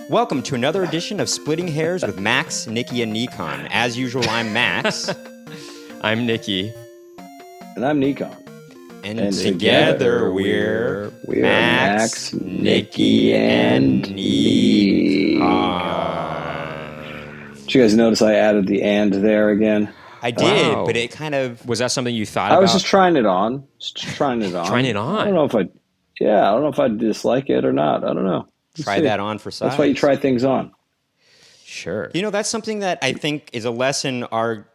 Welcome to another edition of Splitting Hairs with Max, Nicky, and Nickon. As usual, I'm Max. I'm Nicky. And I'm Nickon. And together we're Max, Nicky, and Nickon. Did you guys notice I added the "and" there again? I did, Wow. but it kind of... Was that something you thought about? I was just trying it on. Trying it on? I don't know if I dislike it or not. I don't know. Try that on for size. That's why you try things on. Sure. You know, that's something that I think is a lesson our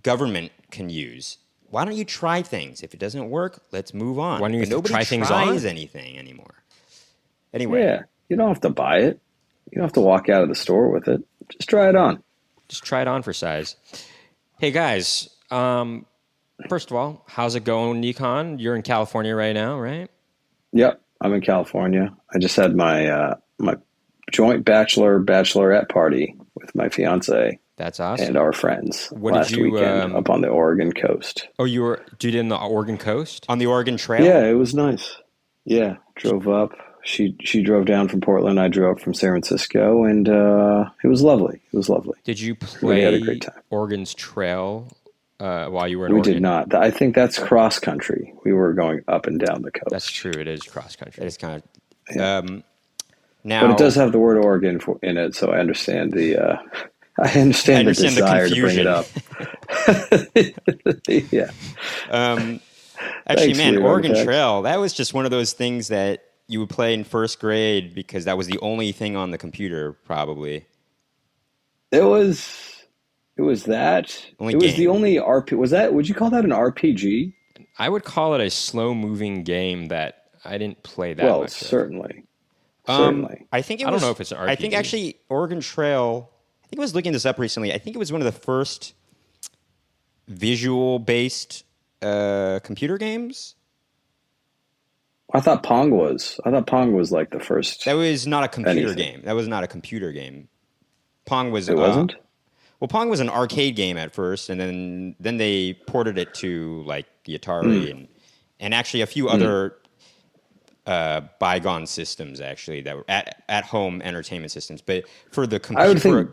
government can use. Why don't you try things? If it doesn't work, let's move on. Why don't you But nobody try things tries on? anything anymore. Anyway. Yeah, you don't have to buy it. You don't have to walk out of the store with it. Just try it on. Just try it on for size. Hey, guys. First of all, how's it going, Nickon? You're in California right now, right? Yep, I'm in California. I just had my my joint bachelorette party with my fiance That's awesome. and our friends What last did you, weekend up on the Oregon coast. Oh, you did in the Oregon coast? On the Oregon Trail? Yeah, it was nice. Yeah, drove up. She drove down from Portland. I drove up from San Francisco, and it was lovely. It was lovely. Did you We had a play great time. Oregon's Trail while you were in We Oregon? did not. I think that's cross country. We were going up and down the coast. That's true. It is cross country. That is kind of... Yeah. Now, But it does have the word Oregon in it, so I understand the the desire to bring it up. Yeah. Actually, Thanks, man, Leo, Oregon thanks. Trail, that was just one of those things that you would play in first grade because that was the only thing on the computer, probably. It was that. Only it was game. the only RP. Was that? Would you call that an RPG? I would call it a slow-moving game that I didn't play that Well, much of. certainly. Certainly. I think it I don't was, know if it's an I think RPG. actually Oregon Trail, I think I was looking this up recently. I think it was one of the first visual-based computer games. I thought Pong was. I thought Pong was like the first. That was not a computer Anything. game. That was not a computer game. Pong was... It wasn't? Well, Pong was an arcade game at first, and then they ported it to like the Atari and actually a few other bygone systems actually that were at home entertainment systems. But for the computer, I would think.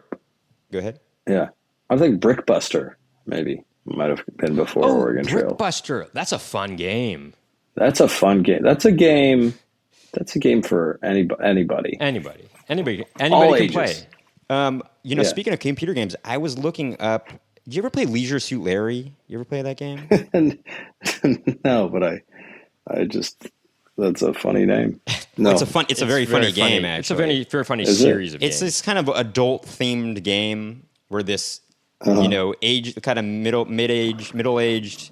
go ahead. Yeah. I would think Brickbuster maybe might have been before Oregon Trail. Brickbuster. That's a fun game. That's a fun game. That's a game for anybody. Anybody All can ages. play. You know, Yeah. speaking of computer games, I was looking up. Did you ever play Leisure Suit Larry? You ever play that game? No, but I just that's a funny name. No, It's a very funny game. Actually, It's a very funny Is it? series of It's games. this kind of adult themed game where this kind of middle aged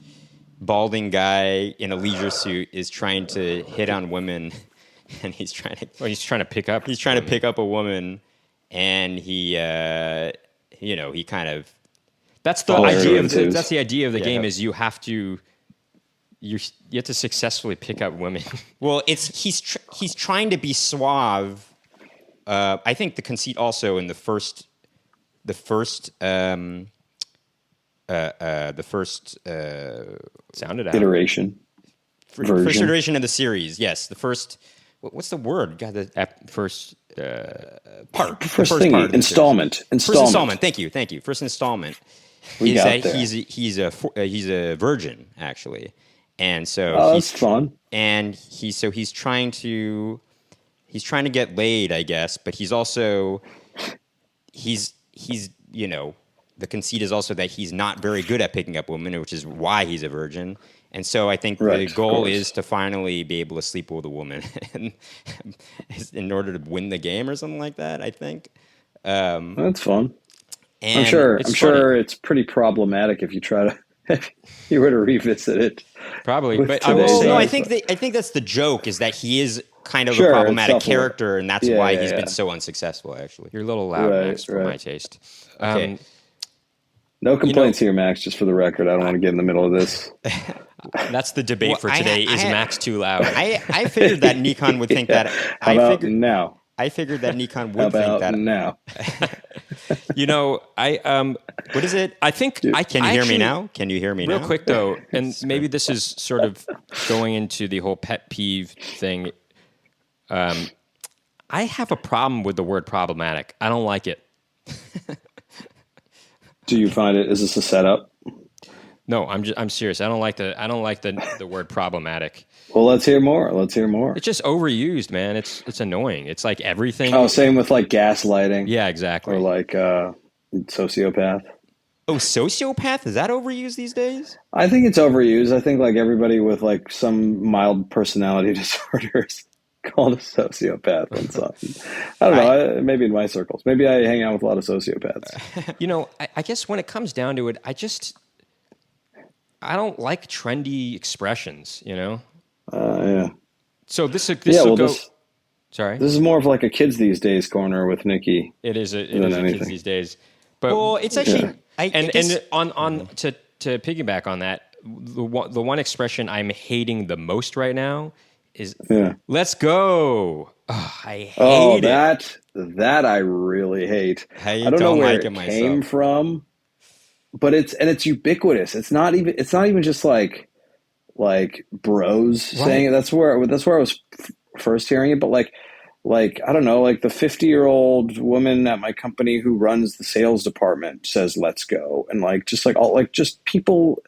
balding guy in a leisure suit is trying to hit on women, and he's trying to pick up. pick up a woman, and he kind of That's the Oh, idea. ensues. That's the idea of the Yeah. game. Is you have to successfully pick up women. well, he's trying to be suave. I think the conceit also in the first Sounded out. iteration. first Version. iteration of the series. Yes, the first. What's the word? God, the First. part. The First part thingy, of the installment. series. First installment. Thank you. First installment We is got that there. he's a virgin actually, and so Oh, he's that's fun. and he's trying to get laid, I guess, but he's also he's the conceit is also that he's not very good at picking up women, which is why he's a virgin. And so I think Right, the of goal course. is to finally be able to sleep with a woman in order to win the game or something like that, I think. That's fun. And I'm sure funny. it's pretty problematic if you try to if you were to revisit it. Probably, With but today's Well, no, I eyes, think that's the joke is that he is kind of Sure, a it's problematic self-aware. character, and that's Yeah, why yeah, he's yeah. been so unsuccessful, actually. you're a little loud, Right, Max, for right. my taste. Okay. No complaints here, Max. Just for the record, I don't want to get in the middle of this. That's the debate Well, for I- today. Is I- Max too loud? I figured that Nickon would think that. How about now? I figured that Nickon How would think about that. now? What is it? I think Can you hear me actually- now? Can you hear me Real now? quick though, and maybe this is sort of going into the whole pet peeve thing. I have a problem with the word problematic. I don't like it. Do you find it? Is this a setup? No, I'm serious. I don't like the word problematic. Well, let's hear more. Let's hear more. It's just overused, man. It's annoying. It's like everything. Oh, same with like gaslighting. Yeah, exactly. Or like sociopath. Oh, sociopath? Is that overused these days? I think it's overused. I think like everybody with like some mild personality disorders called a sociopath on something. I don't know. Maybe in my circles. Maybe I hang out with a lot of sociopaths. You know, I guess when it comes down to it, I don't like trendy expressions, you know? Yeah. So this Yeah, will well, go... Sorry? This is more of like a kids these days corner with Nicky. It is a anything. kids these days. But Well, it's actually... Yeah. and on to piggyback on that, the one expression I'm hating the most right now is "Let's go." Oh, I hate it. That I really hate. I don't know don't where like it it came myself. from, but it's ubiquitous. It's not even just like bros saying it. That's where I was first hearing it. But like I don't know, like the 50-year-old woman at my company who runs the sales department says "Let's go," and like just like all like just people.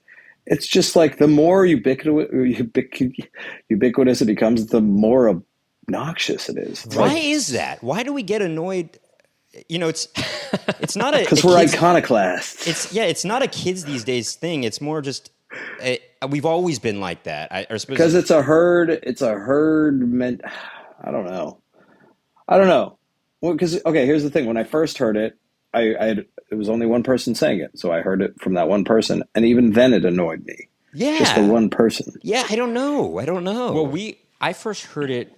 It's just like the more ubiquitous it becomes, the more obnoxious it is. It's Why like, is that? Why do we get annoyed? You know, it's not a... because we're kids- iconoclasts. It's not a kids these days thing. It's more just... we've always been like that. Because it's a herd. It's a herd. I don't know. Well, because okay, here's the thing. When I first heard it, it was only one person saying it, so I heard it from that one person, and even then, it annoyed me. Yeah. Just the one person. Yeah, I don't know. Well, I first heard it,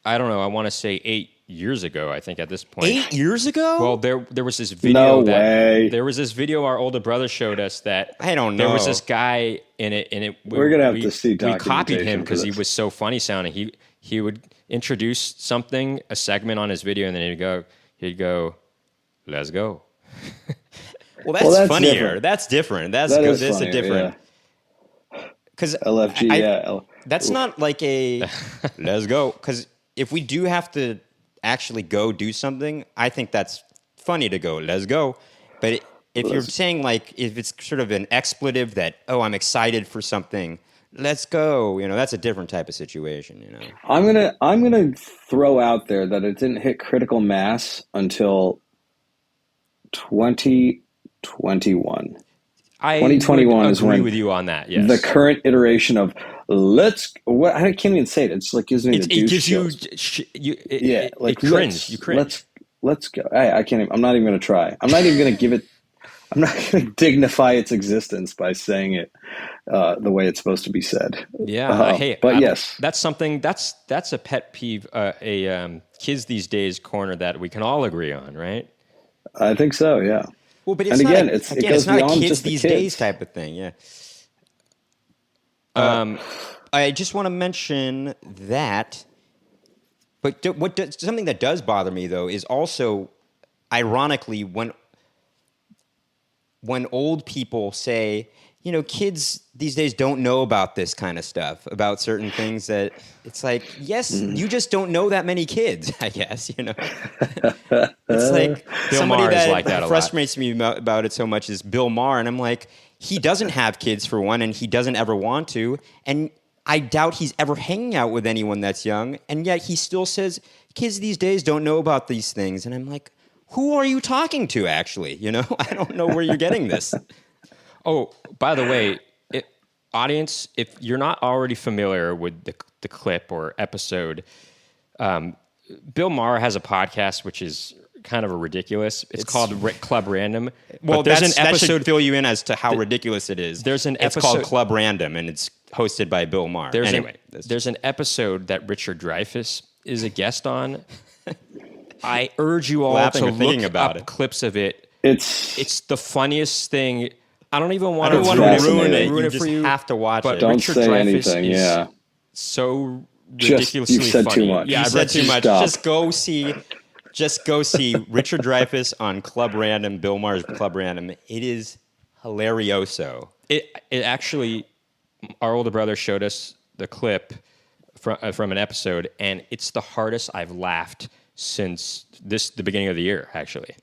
I don't know, I want to say 8 years ago, I think at this point. 8 years ago? Well, there was this video way. There was this video our older brother showed us that I don't know. There was this guy in it. We're gonna have to see We copied documentation him for because he this. was so funny sounding. He would introduce something, a segment on his video, and then he'd go, "Let's go." Well, that's funnier. different. That's different. That's That good. is That's funnier, a different. Because LFG, that's not like a let's go. Because if we do have to actually go do something, I think that's funny to go. Let's go. But if you're saying like if it's sort of an expletive that I'm excited for something, let's go. You know, that's a different type of situation. You know, I'm gonna throw out there that it didn't hit critical mass until 2021. 2021 would is agree when with you on that. Yes, the current iteration of I can't even say it. It's like gives me the douche gives chills. you cringe. You cringe. Let's go. I can't even, I'm not even going to try. I'm not even going to give it. I'm not going to dignify its existence by saying it the way it's supposed to be said. Yeah. Yes, that's something. That's a pet peeve. Kids these days corner that we can all agree on, right? I think so. Yeah. well, but And it's again, not it goes it's not a beyond kids just the these kids. days type of thing. Yeah. I just want to mention that. But something that does bother me though is also, ironically, when old people say, you know, kids these days don't know about this kind of stuff, about certain things that it's like, yes, you just don't know that many kids, I guess, you know. It's like Bill somebody Maher is that like that a lot. frustrates me about it so much is Bill Maher, and I'm like, he doesn't have kids for one, and he doesn't ever want to, and I doubt he's ever hanging out with anyone that's young, and yet he still says kids these days don't know about these things, and I'm like, who are you talking to, actually? You know, I don't know where you're getting this. Oh, by the way, audience, if you're not already familiar with the clip or episode, Bill Maher has a podcast which is kind of ridiculous. It's called Club Random. Well, there's an that episode. should fill you in as to how ridiculous it is. There's an It's episode called Club Random, and it's hosted by Bill Maher. There's an episode that Richard Dreyfuss is a guest on. I urge you all Laughing to or thinking look about up it. clips of it. It's the funniest thing. I don't even want I don't to want It's to ruin fascinating. it. ruin You it just for you. have to watch but it. don't Richard say Dreyfuss anything. is Yeah. so Just- ridiculously you've said funny. too much. Yeah, You I've said read too much. Stop. Just go see Richard Dreyfuss on Club Random, Bill Maher's Club Random. It is hilarioso. It actually, our older brother showed us the clip from an episode, and it's the hardest I've laughed since the beginning of the year, actually.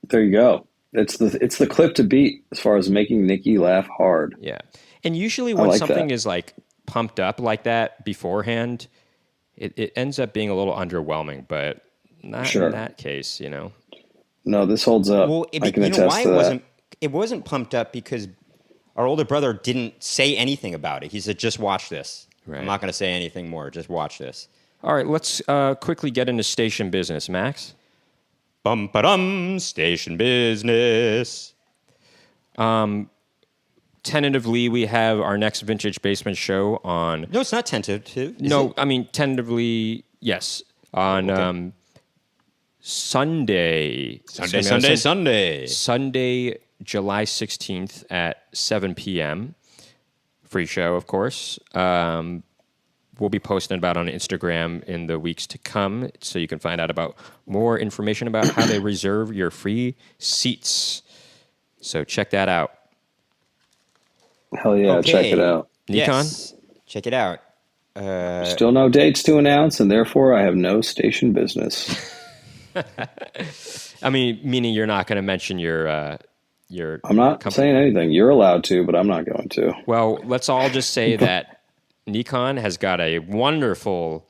There you go. It's the clip to beat as far as making Nicky laugh hard. Yeah. And usually when like something that. is like pumped up like that beforehand, it ends up being a little underwhelming, but not in that case, you know. No, this holds up. Well, I can you know attest why to that. it wasn't pumped up because our older brother didn't say anything about it. He said, "Just watch this. Right. I'm not going to say anything more. Just watch this." All right, let's quickly get into station business, Max. Bum ba-dum, station business. Tentatively, we have our next Vintage Basement show on... No, it's not tentative. I mean, tentatively, yes. On Sunday, July 16th at 7 p.m. Free show, of course. We'll be posting about on Instagram in the weeks to come, so you can find out about more information about how they reserve your free seats. So check that out. Hell yeah, Okay. check it out. Nickon? Yes, check it out. Still no dates to announce, and therefore I have no station business. I mean, meaning you're not going to mention your I'm not company. saying anything. You're allowed to, but I'm not going to. Well, let's all just say that Nickon has got a wonderful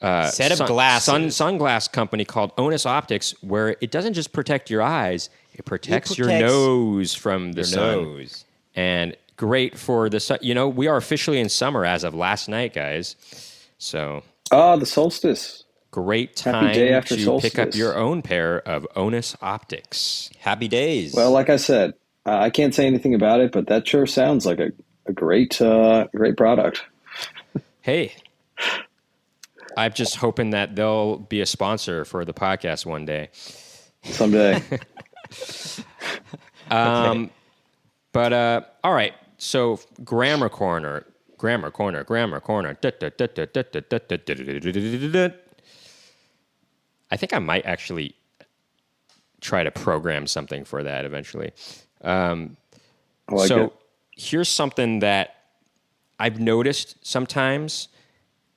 Set of glasses. sunglass company called Onus Optics, where it doesn't just protect your eyes, it protects your protects nose from the your sun. nose. And great for the sun. You know, we are officially in summer as of last night, guys. So Oh, the solstice. great Happy time day after to pick up solstice. your own pair of Onus Optics. Happy days. Well, like I said, I can't say anything about it, but that sure sounds like a great product. Hey, I'm just hoping that they'll be a sponsor for the podcast one day. Someday. But all right, so grammar corner. I think I might actually try to program something for that eventually. I like So it. here's something that I've noticed sometimes,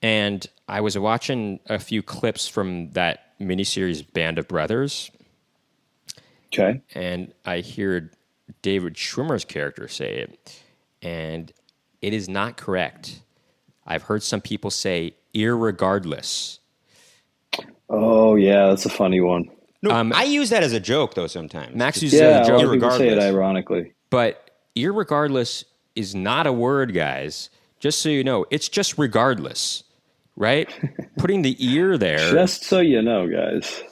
and I was watching a few clips from that miniseries Band of Brothers, Okay. and I heard David Schwimmer's character say it, and it is not correct. I've heard some people say irregardless. Oh, yeah, that's a funny one. no, I use that as a joke though sometimes. Max uses Yeah, a a joke, lot of people say it irregardless. ironically. but irregardless is not a word, guys. Just so you know, it's just regardless, right? Putting the ear there Just so you know, guys.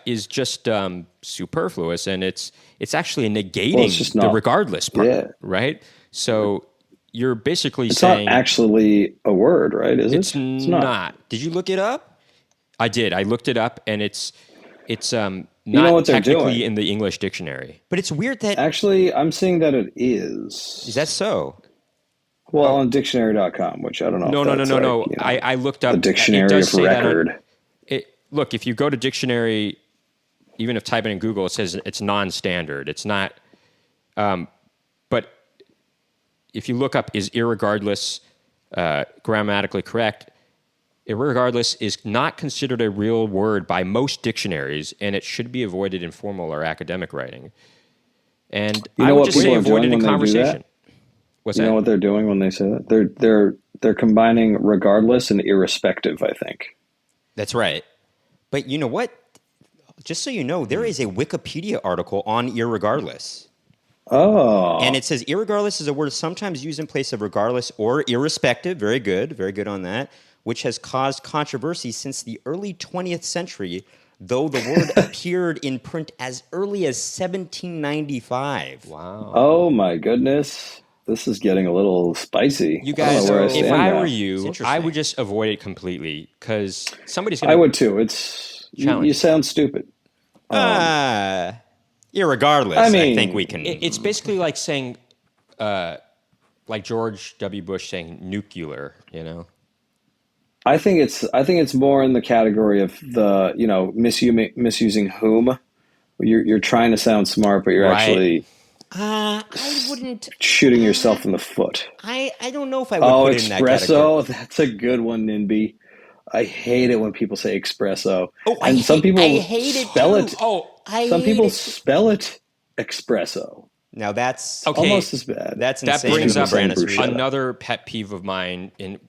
is just superfluous, and it's actually negating it's just the not. regardless part, Yeah. right? So you're basically It's saying not actually a word, right? Is it? it's not. Did you look it up? I did. I looked it up, and it's not know what they're technically doing. in the English dictionary. But it's weird that Actually, I'm seeing that it is. is that so? Well, on dictionary.com, which I don't know. No. if that's like, you know, I looked up the dictionary it does of say that on- record. Look, if you go to dictionary, even if type it in Google, it says it's non-standard. It's not. But if you look up, is irregardless grammatically correct? Irregardless is not considered a real word by most dictionaries, and it should be avoided in formal or academic writing. And You I know would what just say people are avoid it doing in when they do that? conversation. What's You that? know what they're doing when they say that? They're combining regardless and irrespective, I think. That's right. But you know what? Just so you know, there is a Wikipedia article on irregardless. Oh. And it says irregardless is a word sometimes used in place of regardless or irrespective. Very good on that. Which has caused controversy since the early 20th century, though the word appeared in print as early as 1795. Wow. Oh my goodness. This is getting a little spicy. You I don't guys know where I are- If stand I now. were It's you, interesting. I would just avoid it completely because somebody's going I to... would too. It's you Challenge. sound stupid. Irregardless, I I mean, think we can. It's basically like saying, like George W. Bush saying nuclear, you know? I think it's more in the category of the, misusing whom. You're trying to sound smart, but you're Right. actually I wouldn't. Shooting yourself in the foot. I don't know if I would Oh, put it in that category. espresso. That's a good one, Nimby. I hate it when people say espresso. Oh, And some I people hate it spell too. it. Oh, I Some hate people it. spell it espresso. Now that's Okay. Almost as bad. that's that insane. brings People up saying Brandis bruschetta. Reed. another pet peeve of mine in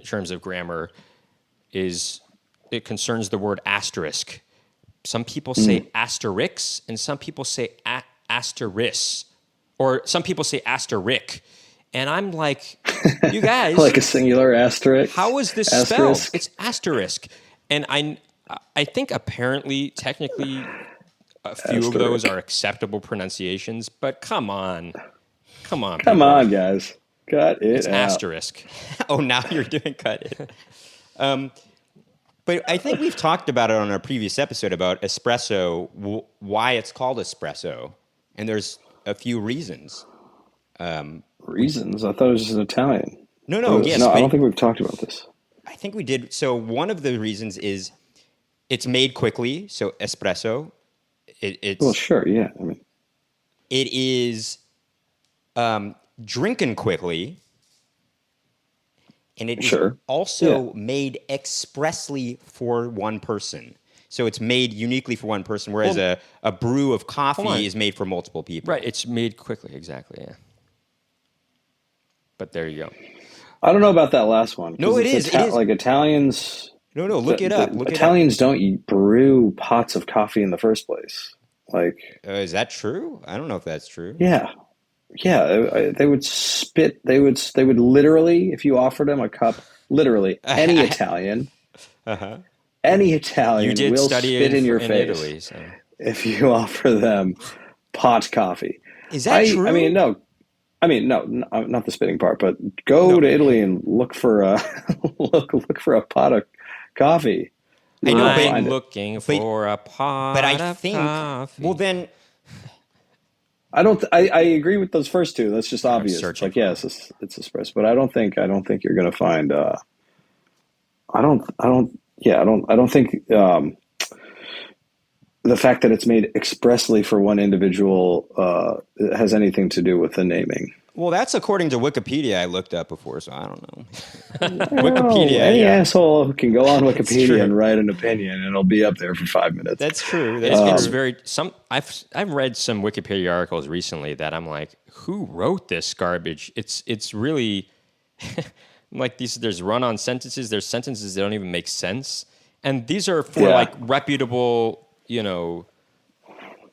terms of grammar is it concerns the word asterisk. Some people say asterisk, and some people say asterisk, or some people say asterisk, and I'm like, you guys, Like a singular asterisk. how is this spelled? It's asterisk, and I think apparently, technically, a few of those Asterisk. are acceptable pronunciations, but come on, Come people. on, guys. Cut it It's out. asterisk. Oh, now you're doing cut it. But I think we've talked about it on our previous episode about espresso, why it's called espresso, and there's a few reasons. Reasons? I thought it was just an Italian. No, yes, No, I but don't think we've talked about this. I think we did. So one of the reasons is it's made quickly. So espresso, it's Well, sure, yeah. I mean, it is drinking quickly, and it is Sure. also made expressly for one person. So it's made uniquely for one person, whereas a brew of on. coffee is made for multiple people. Right, it's made quickly, exactly, yeah. But there you go. I don't know about that last one. 'Cause No, it it's is. It is. Like Italians. No, look it up. Look Italians don't brew pots of coffee in the first place. Like, it up. Is that true? I don't know if that's true. yeah, they would spit. They would literally, if you offered them a cup, literally any Italian, any Italian You did will study spit in your in face Italy, so. if you offer them pot coffee. Is that true? I mean, no. Not the spitting part, but go to Italy and look for a look for a pot of coffee. I know, but- I'm looking for a pot But I of think, coffee. well, then, I don't. I agree with those first two. That's just obvious. It's searching like, yes, it's espresso, but I don't think you're going to find. I don't think the fact that it's made expressly for one individual has anything to do with the naming. well, that's according to Wikipedia I looked up before, so I don't know. Wikipedia. Any yeah. asshole who can go on true. Wikipedia and write an opinion, and it'll be up there for 5 minutes. That's true. It's very some. I've read some Wikipedia articles recently that I'm like, who wrote this garbage? It's really like these. There's run-on sentences. There's sentences that don't even make sense, and these are for like reputable,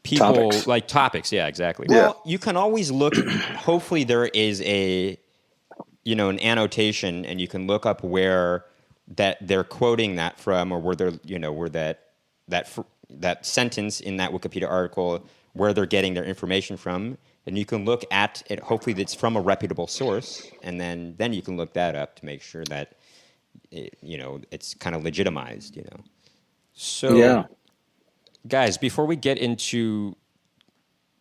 people like topics. Yeah, exactly. Well, you can always look. Hopefully, there is an annotation, and you can look up where that they're quoting that from, or where they're, where that sentence in that Wikipedia article, where they're getting their information from, and you can look at it. Hopefully, it's from a reputable source, and then you can look that up to make sure that it's kind of legitimized. So, guys, before we get into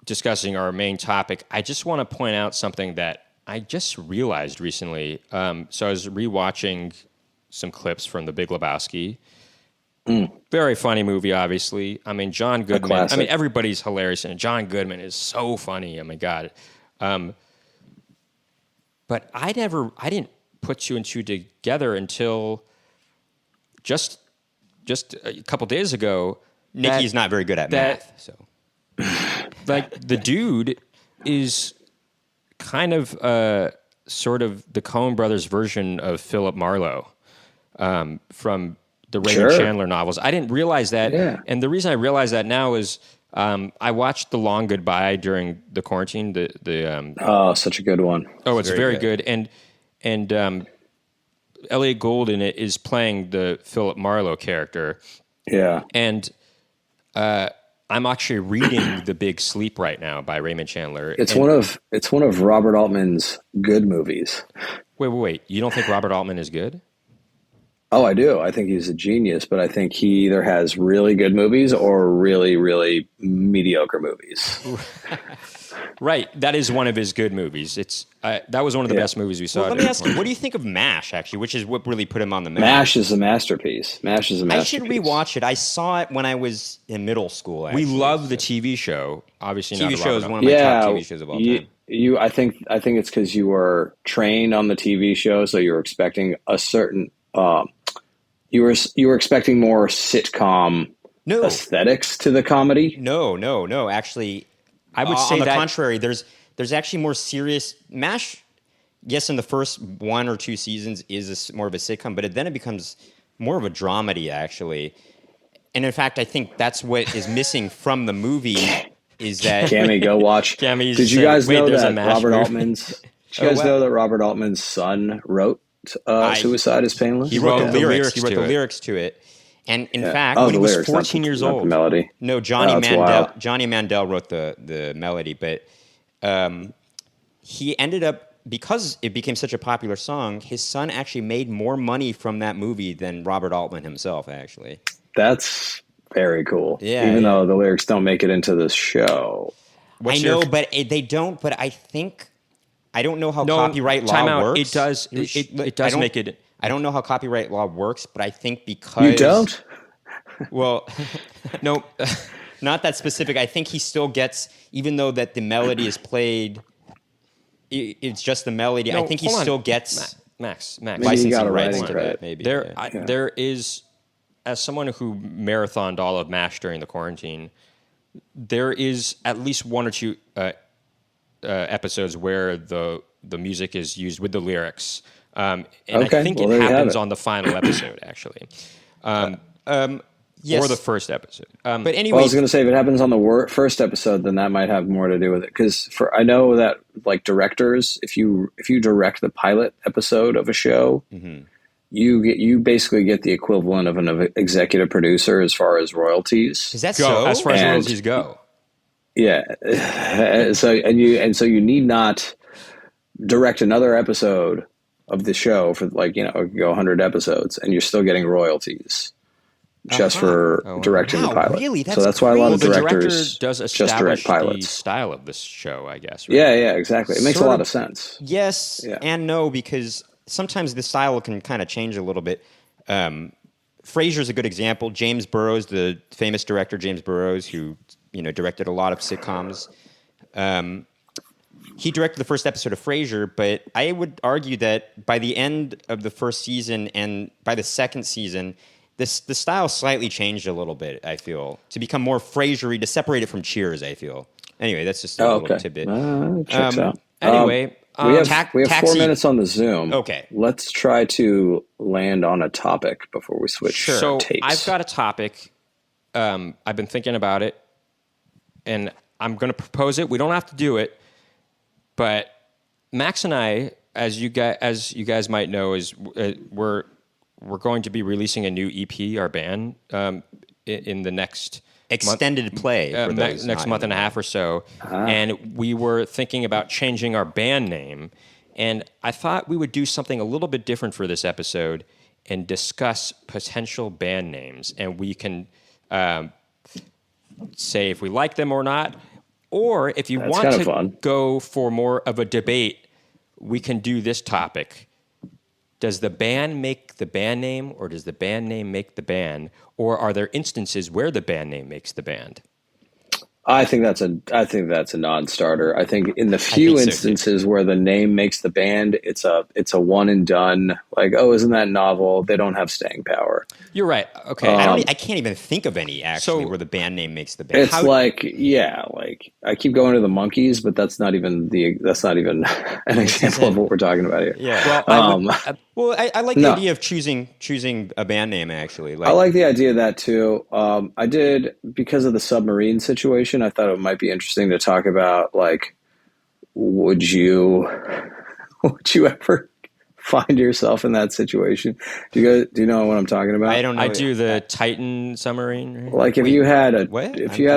discussing our main topic, I just want to point out something that I just realized recently. So I was rewatching some clips from The Big Lebowski. Very funny movie, obviously. I mean, John Goodman. I mean, everybody's hilarious, and John Goodman is so funny. Oh my god! But I didn't put two and two together until just a couple days ago. Nicky's not very good at math, so like the dude is kind of sort of the Coen Brothers version of Philip Marlowe from the Raymond Chandler novels. I didn't realize that, and the reason I realize that now is I watched The Long Goodbye during the quarantine. Such a good one. Oh, it's very good. And Elliot Gould in it is playing the Philip Marlowe character. Yeah, and I'm actually reading The Big Sleep right now by Raymond Chandler. It's one of Robert Altman's good movies. Wait. You don't think Robert Altman is good? Oh, I do. I think he's a genius, but I think he either has really good movies or really, really mediocre movies. Right. That is one of his good movies. That was one of the best movies we saw. Well, let me ask you, what do you think of MASH, actually, which is what really put him on the map? MASH is a masterpiece. MASH is a I masterpiece. should rewatch it. I saw it when I was in middle school, actually. We love the TV show. Obviously, TV not show is Robert one of my top TV shows of all time. I think it's because you were trained on the TV show, so you're expecting a certain you were expecting more sitcom aesthetics to the comedy. No. Actually, I would say on the that contrary, there's actually more serious MASH. Yes, in the first 1 or 2 seasons is more of a sitcom, but then it becomes more of a dramedy, actually. And in fact, I think that's what is missing from the movie is that Cammy, go watch. Cammy's Did you guys know that Robert Altman's? Did you guys know that Robert Altman's son wrote "Suicide Is Painless"? He wrote the lyrics. He wrote the lyrics to it. And in fact, when he was 14 years old, the melody. No, Johnny Mandel wrote the melody, but he ended up, because it became such a popular song, his son actually made more money from that movie than Robert Altman himself, actually. That's very cool. Yeah. Even though the lyrics don't make it into the show. But they don't. But I think I don't know how copyright law works. It does. It does make it. I don't know how copyright law works, but I think because you don't. Well, no, not that specific. I think he still gets, even though that the melody is played. It's just the melody. I think he still gets Max. licensing rights to that. Maybe there is, as someone who marathoned all of MASH during the quarantine, there is at least 1 or 2 episodes where the music is used with the lyrics, and I think it happens on the final episode, actually. Yes. Or the first episode. But anyway, well, I was going to say, if it happens on the first episode, then that might have more to do with it. Because I know that, like, directors, if you direct the pilot episode of a show, you basically get the equivalent of an executive producer as far as royalties. Is that so? As far as royalties go. Yeah. So you need not direct another episode of the show for, like, go 100 episodes, and you're still getting royalties. Just for directing the pilot. Really? So that's why a lot of directors does just direct pilots. The style of this show, I guess. Right? Yeah, exactly. It makes a lot of sense. Yes and no, because sometimes the style can kind of change a little bit. Frasier's a good example. James Burrows, the famous director James Burrows, who directed a lot of sitcoms. He directed the first episode of Frasier, but I would argue that by the end of the first season and by the second season, the style slightly changed a little bit, I feel, to become more Frasier-y, to separate it from Cheers, I feel. Anyway, that's just a little tidbit. Checks out. Anyway, we have 4 minutes on the Zoom. Okay. Let's try to land on a topic before we switch tapes. I've got a topic. I've been thinking about it, and I'm going to propose it. We don't have to do it, but Max and I, as you guys might know, we're going to be releasing a new EP, our band, in the next extended play for next month and a half or so. And we were thinking about changing our band name. And I thought we would do something a little bit different for this episode and discuss potential band names. And we can say if we like them or not. Or if you want to go for more of a debate, we can do this topic. Does the band make the band name, or does the band name make the band? Or are there instances where the band name makes the band? I think that's a non-starter. I think in the few instances where the name makes the band, it's a one and done. Like, oh, isn't that novel? They don't have staying power. You're right. Okay, I can't even think of any actually where the band name makes the band. It's like I keep going to the Monkees, but that's not even an example of what we're talking about here. Yeah. I like the idea of choosing a band name actually. I like the idea of that too. I did because of the submarine situation. I thought it might be interesting to talk about, like, would you ever find yourself in that situation? Do you know what I'm talking about? I don't know. I do the Titan submarine. Right? Like if you had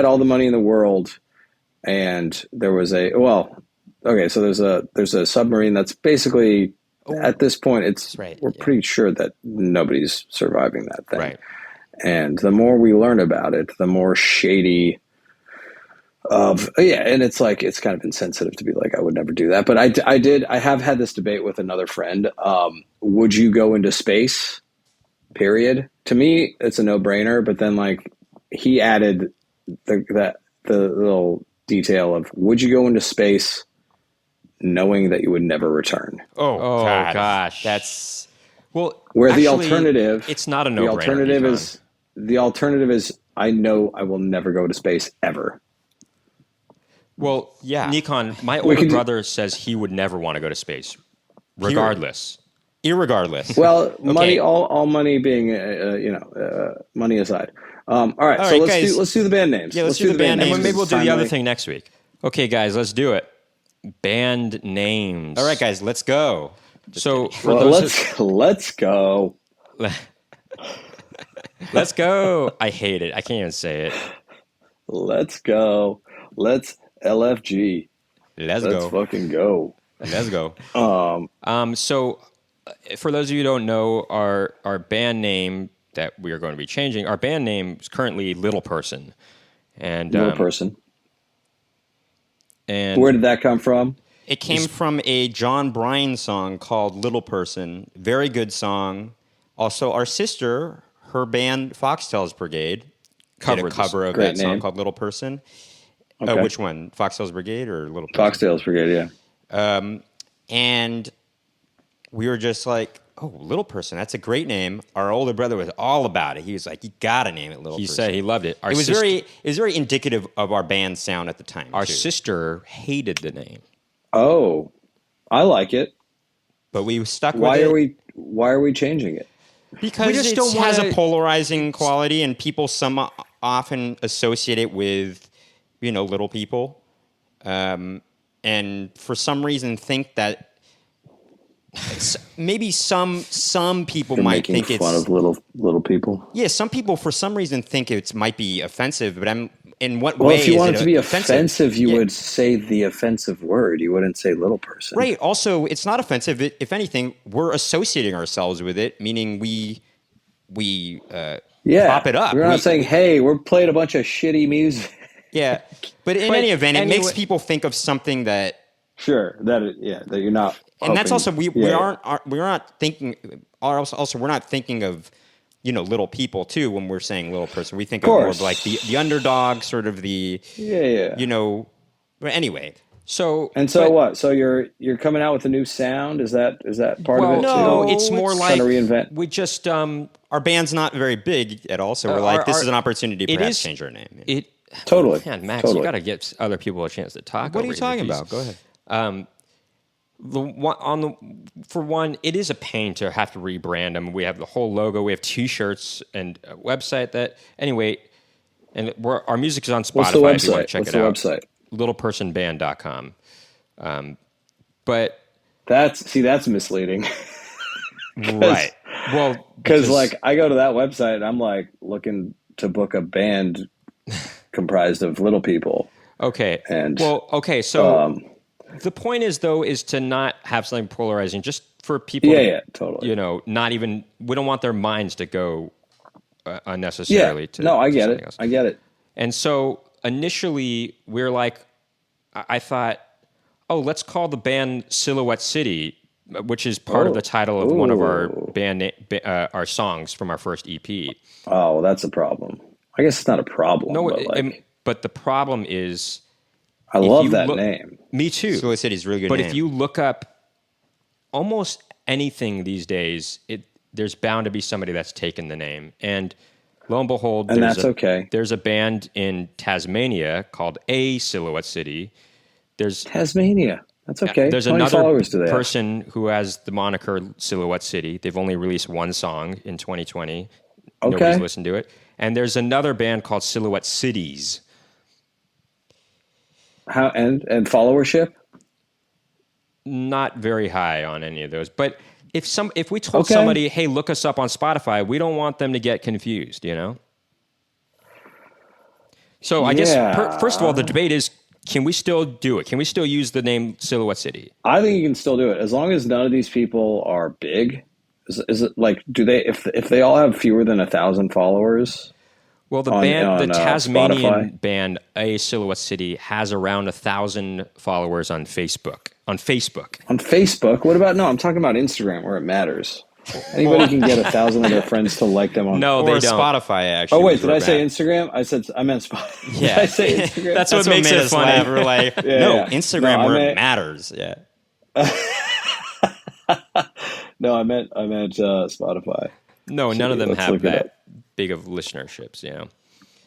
all the money in the world and there was so there's a submarine that's basically at this point we're pretty sure that nobody's surviving that thing. Right. And the more we learn about it, the more shady Yeah, and it's like it's kind of insensitive to be like I would never do that, but I have had this debate with another friend. Would you go into space? Period. To me, it's a no brainer. But then like he added the little detail of would you go into space knowing that you would never return? Oh, God. gosh. That's Well, Where actually, the alternative, it's not a the no-brainer. alternative Nickon. is the alternative is I know I will never go to space ever. Well, Yeah. Nickon, my older brother says he would never want to go to space, regardless. irregardless. Well, money, Okay. all money being, money aside. All right, so right, let's guys. do the band names. Yeah, let's do the band And names. maybe we'll do the Timely. other thing next week. Okay, guys, let's do it. Band names. All right, guys, let's go. So for Well, those let's go. let's go. I hate it. I can't even say it. Let's go. Let's LFG. Let's Let's go. fucking go. Let's go. So for those of you who don't know, our band name that we are going to be changing, our band name is currently Little Person. And Little person. And Where did that come from? It came from a John Bryan song called Little Person. Very good song. Also, our sister, her band Foxtails Brigade, did a cover of Great that song name. called Little Person. Okay. Which one? Foxtails Brigade or Little Person? Foxtails Brigade, yeah. And we were just like, oh, Little Person, that's a great name. Our older brother was all about it. He was like, you gotta name it Little he Person. said he loved it. It was very indicative of our band sound at the time. Our too. sister hated the name. Oh, I like it. But we stuck with Why it. Why are we changing it? Because We just it don't has a wanna- polarizing quality, and people often associate it with, little people, and for some reason think that maybe some people You're might making think fun it's of little people. yeah. Some people for some reason think it might be offensive, but in what Well, way? if you is wanted it to be offensive, you would say the offensive word. You wouldn't say little person. Right. Also, it's not offensive. If anything, we're associating ourselves with it, meaning we Yeah. pop it up. We're not saying, hey, we're playing a bunch of shitty music. Yeah, but in any event, it makes people think of something that, Sure. That you're not. and that's hoping- also we Yeah. not thinking. Also, we're not thinking of little people too when we're saying little person. We think of more of like the underdog, sort of the Yeah. But anyway, So what? So you're coming out with a new sound? Is that part of it no, too? it's more Trying like to reinvent. we just our band's not very big at all, so we're our- like, this our- is an opportunity to it perhaps is- change our name. it. Totally. Man, Max, Totally. you got to give other people a chance to talk. What are you over talking these. about? Go ahead. For one, it is a pain to have to rebrand them. We have the whole logo. We have T-shirts and a website that anyway. And our music is on Spotify. What's the If you want website? to check What's it the out. website? Littlepersonband.com. But That's misleading. right. Well, Because like I go to that website and I'm like looking to book a band comprised of little people. okay. And okay. So the point is though is to not have something polarizing, just for people. yeah, totally. Not even. We don't want their minds to go unnecessarily. Yeah. To No, I to get something it. else. I get it. And so initially we're like, I thought, oh, let's call the band Silhouette City, which is part of the title of one of our our songs from our first EP. Oh, well, that's a problem. I guess it's not a problem. No, but, but the problem is, I if love you that look- name. me too. Silly City's a really good But name. if you look up almost anything these days, there's bound to be somebody that's taken the name. And lo and behold, And that's okay. There's a band in Tasmania called A Silhouette City. There's Tasmania. That's okay. There's How many another followers do they have? person who has the moniker Silhouette City. They've only released one song in 2020. Okay. Nobody's listened to it. And there's another band called Silhouette Cities. How and followership? Not very high on any of those. But if we told Okay. somebody, hey, look us up on Spotify, we don't want them to get confused, So I guess, Yeah. first of all, the debate is, can we still do it? Can we still use the name Silhouette City? I think you can still do it as long as none of these people are big. Is it like do they if they all have fewer than 1,000 followers? Well, the Tasmanian band A Silhouette City has around 1,000 followers on Facebook. On Facebook? What about, no, I'm talking about Instagram where it matters. Anybody can get 1,000 of their friends to like them on. No, or they don't. Spotify, actually. Oh, wait, did I say Instagram? I meant Spotify. Yeah. Did I say Instagram? That's what makes made it us funny. laugh. We're like, Instagram where it matters. Yeah. No, I meant Spotify. No, none of them Let's have look it that up. big of listenerships, you know.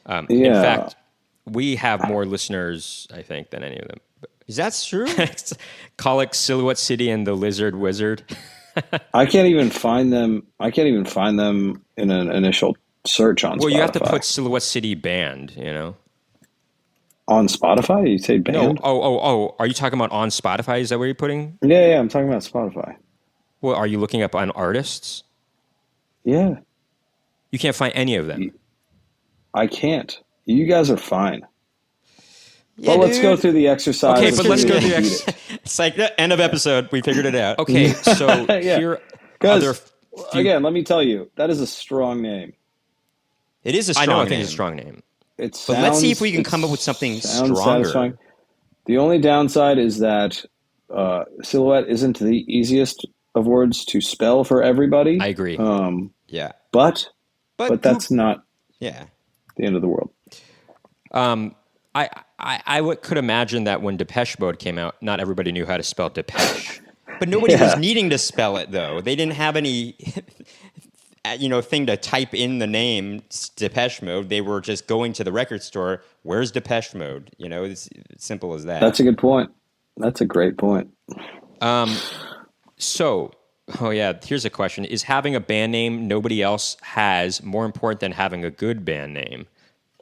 Yeah. In fact, we have more listeners, I think, than any of them. Is that true? Call it Silhouette City and the Lizard Wizard. I can't even find them. In an initial search on Spotify. Well, you have to put Silhouette City Band, you know. On Spotify? You say band? No. Oh. Are you talking about on Spotify? Is that where you're putting? Yeah, I'm talking about Spotify. Well, are you looking up on artists? Yeah. You can't find any of them. I can't. You guys are fine. Yeah, Well, let's go through the exercise. Okay, but let's go through the exercise. It's like the end of episode. We figured it out. Okay, so here other again, let me tell you, that is a strong name. It is a strong I know, name. I think it's a strong name. But let's see if we can come up with something stronger. Satisfying. The only downside is that silhouette isn't the easiest of words to spell for everybody. I agree. Yeah. But that's not the end of the world. I could imagine that when Depeche Mode came out, not everybody knew how to spell Depeche. But nobody was needing to spell it, though. They didn't have any, thing to type in the name Depeche Mode. They were just going to the record store. Where's Depeche Mode? It's simple as that. That's a good point. That's a great point. Here's a question. Is having a band name nobody else has more important than having a good band name?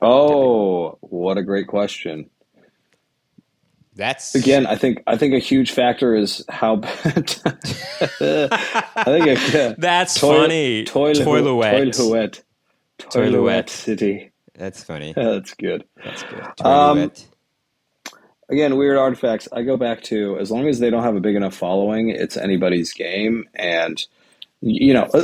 Oh, what a great question. That's again. I think a huge factor is how bad. I think that's funny. Toilet City. That's funny. That's good. That's good. Again, weird artifacts. I go back to as long as they don't have a big enough following, it's anybody's game. And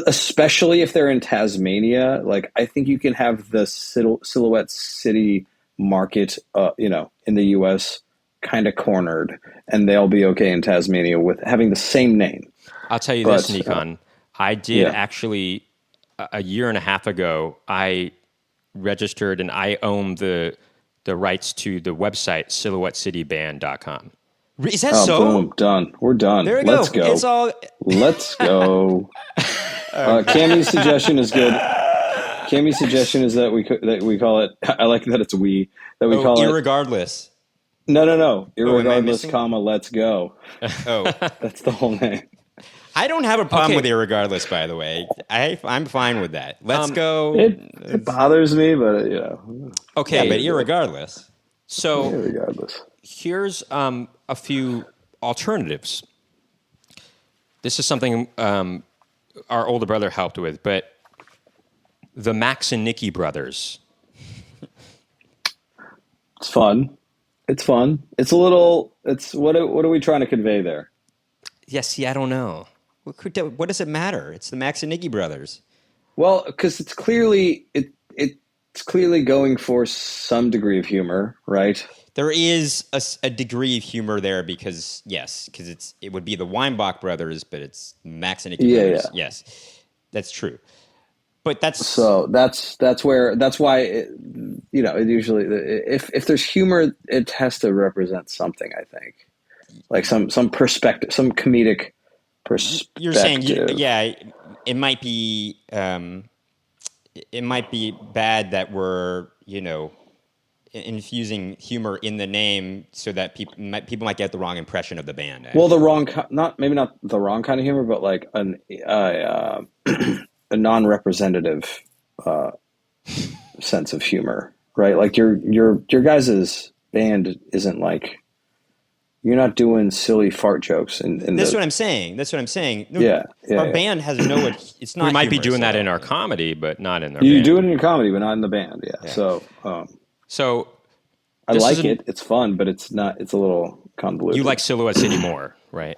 especially if they're in Tasmania, like I think you can have the Silhouette City market, in the U.S. kind of cornered, and they'll be okay in Tasmania with having the same name. I'll tell you this, Nickon. I did actually a year and a half ago. I registered and I own the rights to the website silhouettecityband.com. Is that so? Boom, done. We're done. There we Let's go. go. It's all. Let's go. Cammy's suggestion is good. Cammy's suggestion is that we call it. I like that it's we that we call it. Irregardless. No. Irregardless, comma. Let's go. Oh, that's the whole name. I don't have a problem with irregardless. By the way, I'm fine with that. Let's go. It bothers me, but Okay, but irregardless. So irregardless. Here's a few alternatives. This is something our older brother helped with, but the Max and Nicky brothers. It's fun. It's a little. What are we trying to convey there? I don't know. What does it matter? It's the Max and Nicky brothers. Well, because it's clearly going for some degree of humor, right? There is a degree of humor there because it would be the Weinbach brothers, but it's Max and Nicky brothers. Yeah. Yes, that's true. But that's why it usually if there's humor, it has to represent something. I think like some perspective, some comedic perspective. You're saying, it might be bad that we're infusing humor in the name so that people might get the wrong impression of the band. Well, not the wrong kind of humor, but like a non-representative sense of humor, right? Like your guys' band isn't like you're not doing silly fart jokes. That's what I'm saying. No, our band has no. It's not. We might be humorous doing that at in all. our comedy, but not in our. You band. do it in your comedy, but not in the band. Yeah. So I like it. It's fun, but it's not. It's a little convoluted. You like Silhouette City more, right?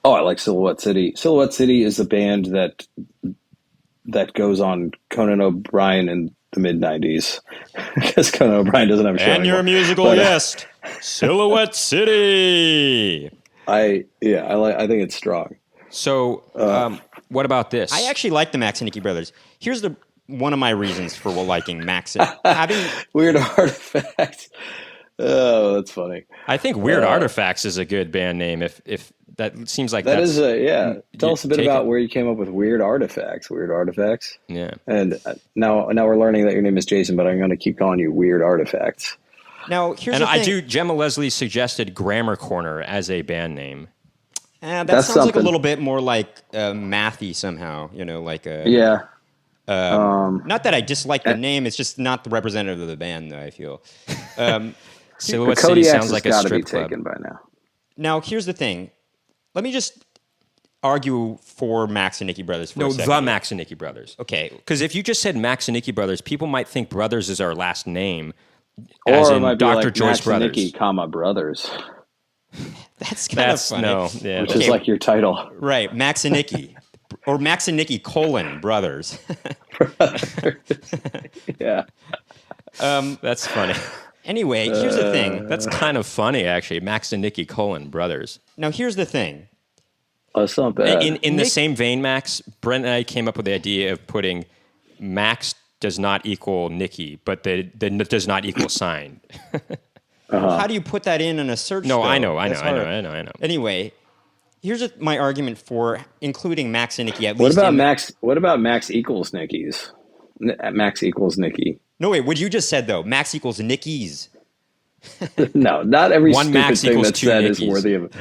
Oh, I like Silhouette City. Silhouette City is a band that goes on Conan O'Brien and the mid '90s because Conan O'Brien doesn't have a show And anymore. your musical But, guest, Silhouette City. I think it's strong. So, what about this? I actually like the Max and Nicky brothers. Here's one of my reasons for liking Max. Weird Artifacts. Oh, that's funny. I think Weird Artifacts is a good band name. If that seems like That that's, is Tell us a bit take about it. where you came up with Weird Artifacts. Weird Artifacts. Yeah. And now we're learning that your name is Jason, but I'm going to keep calling you Weird Artifacts. Now, here's And the thing. I do. Gemma Leslie suggested Grammar Corner as a band name. That That's sounds like a something. little bit more like mathy somehow. Like a Yeah. Not that I dislike the name; it's just not the representative of the band, though. I feel. Silhouette The City Kodiaks sounds has like a got to be strip club. taken by now. Now, here's the thing. Let me just argue for Max and Nicky brothers for a second. The Max and Nicky brothers. Okay, Because if you just said Max and Nicky brothers, people might think brothers is our last name, Or as it in might be Dr. like Joyce Max and brothers. Nicky, brothers, that's kind of funny. Yeah. which Okay. is like your title. Right, Max and Nicky, or Max and Nicky brothers. Yeah. That's funny. Anyway, here's the thing. That's kind of funny, actually. Max and Nicky brothers. Now, here's the thing. Oh, it's not bad. In the same vein, Max, Brent and I came up with the idea of putting Max does not equal Nicky, but the does not equal sign. How do you put that in a search? No, though? I know. That's hard. Anyway, here's my argument for including Max and Nicky. At What least about in- Max? What about Max equals Nicky's? Max equals Nicky. No, wait. What you just said though, Max equals Nicky's. No, not every One stupid Max thing equals that's two said is Nickies. worthy of.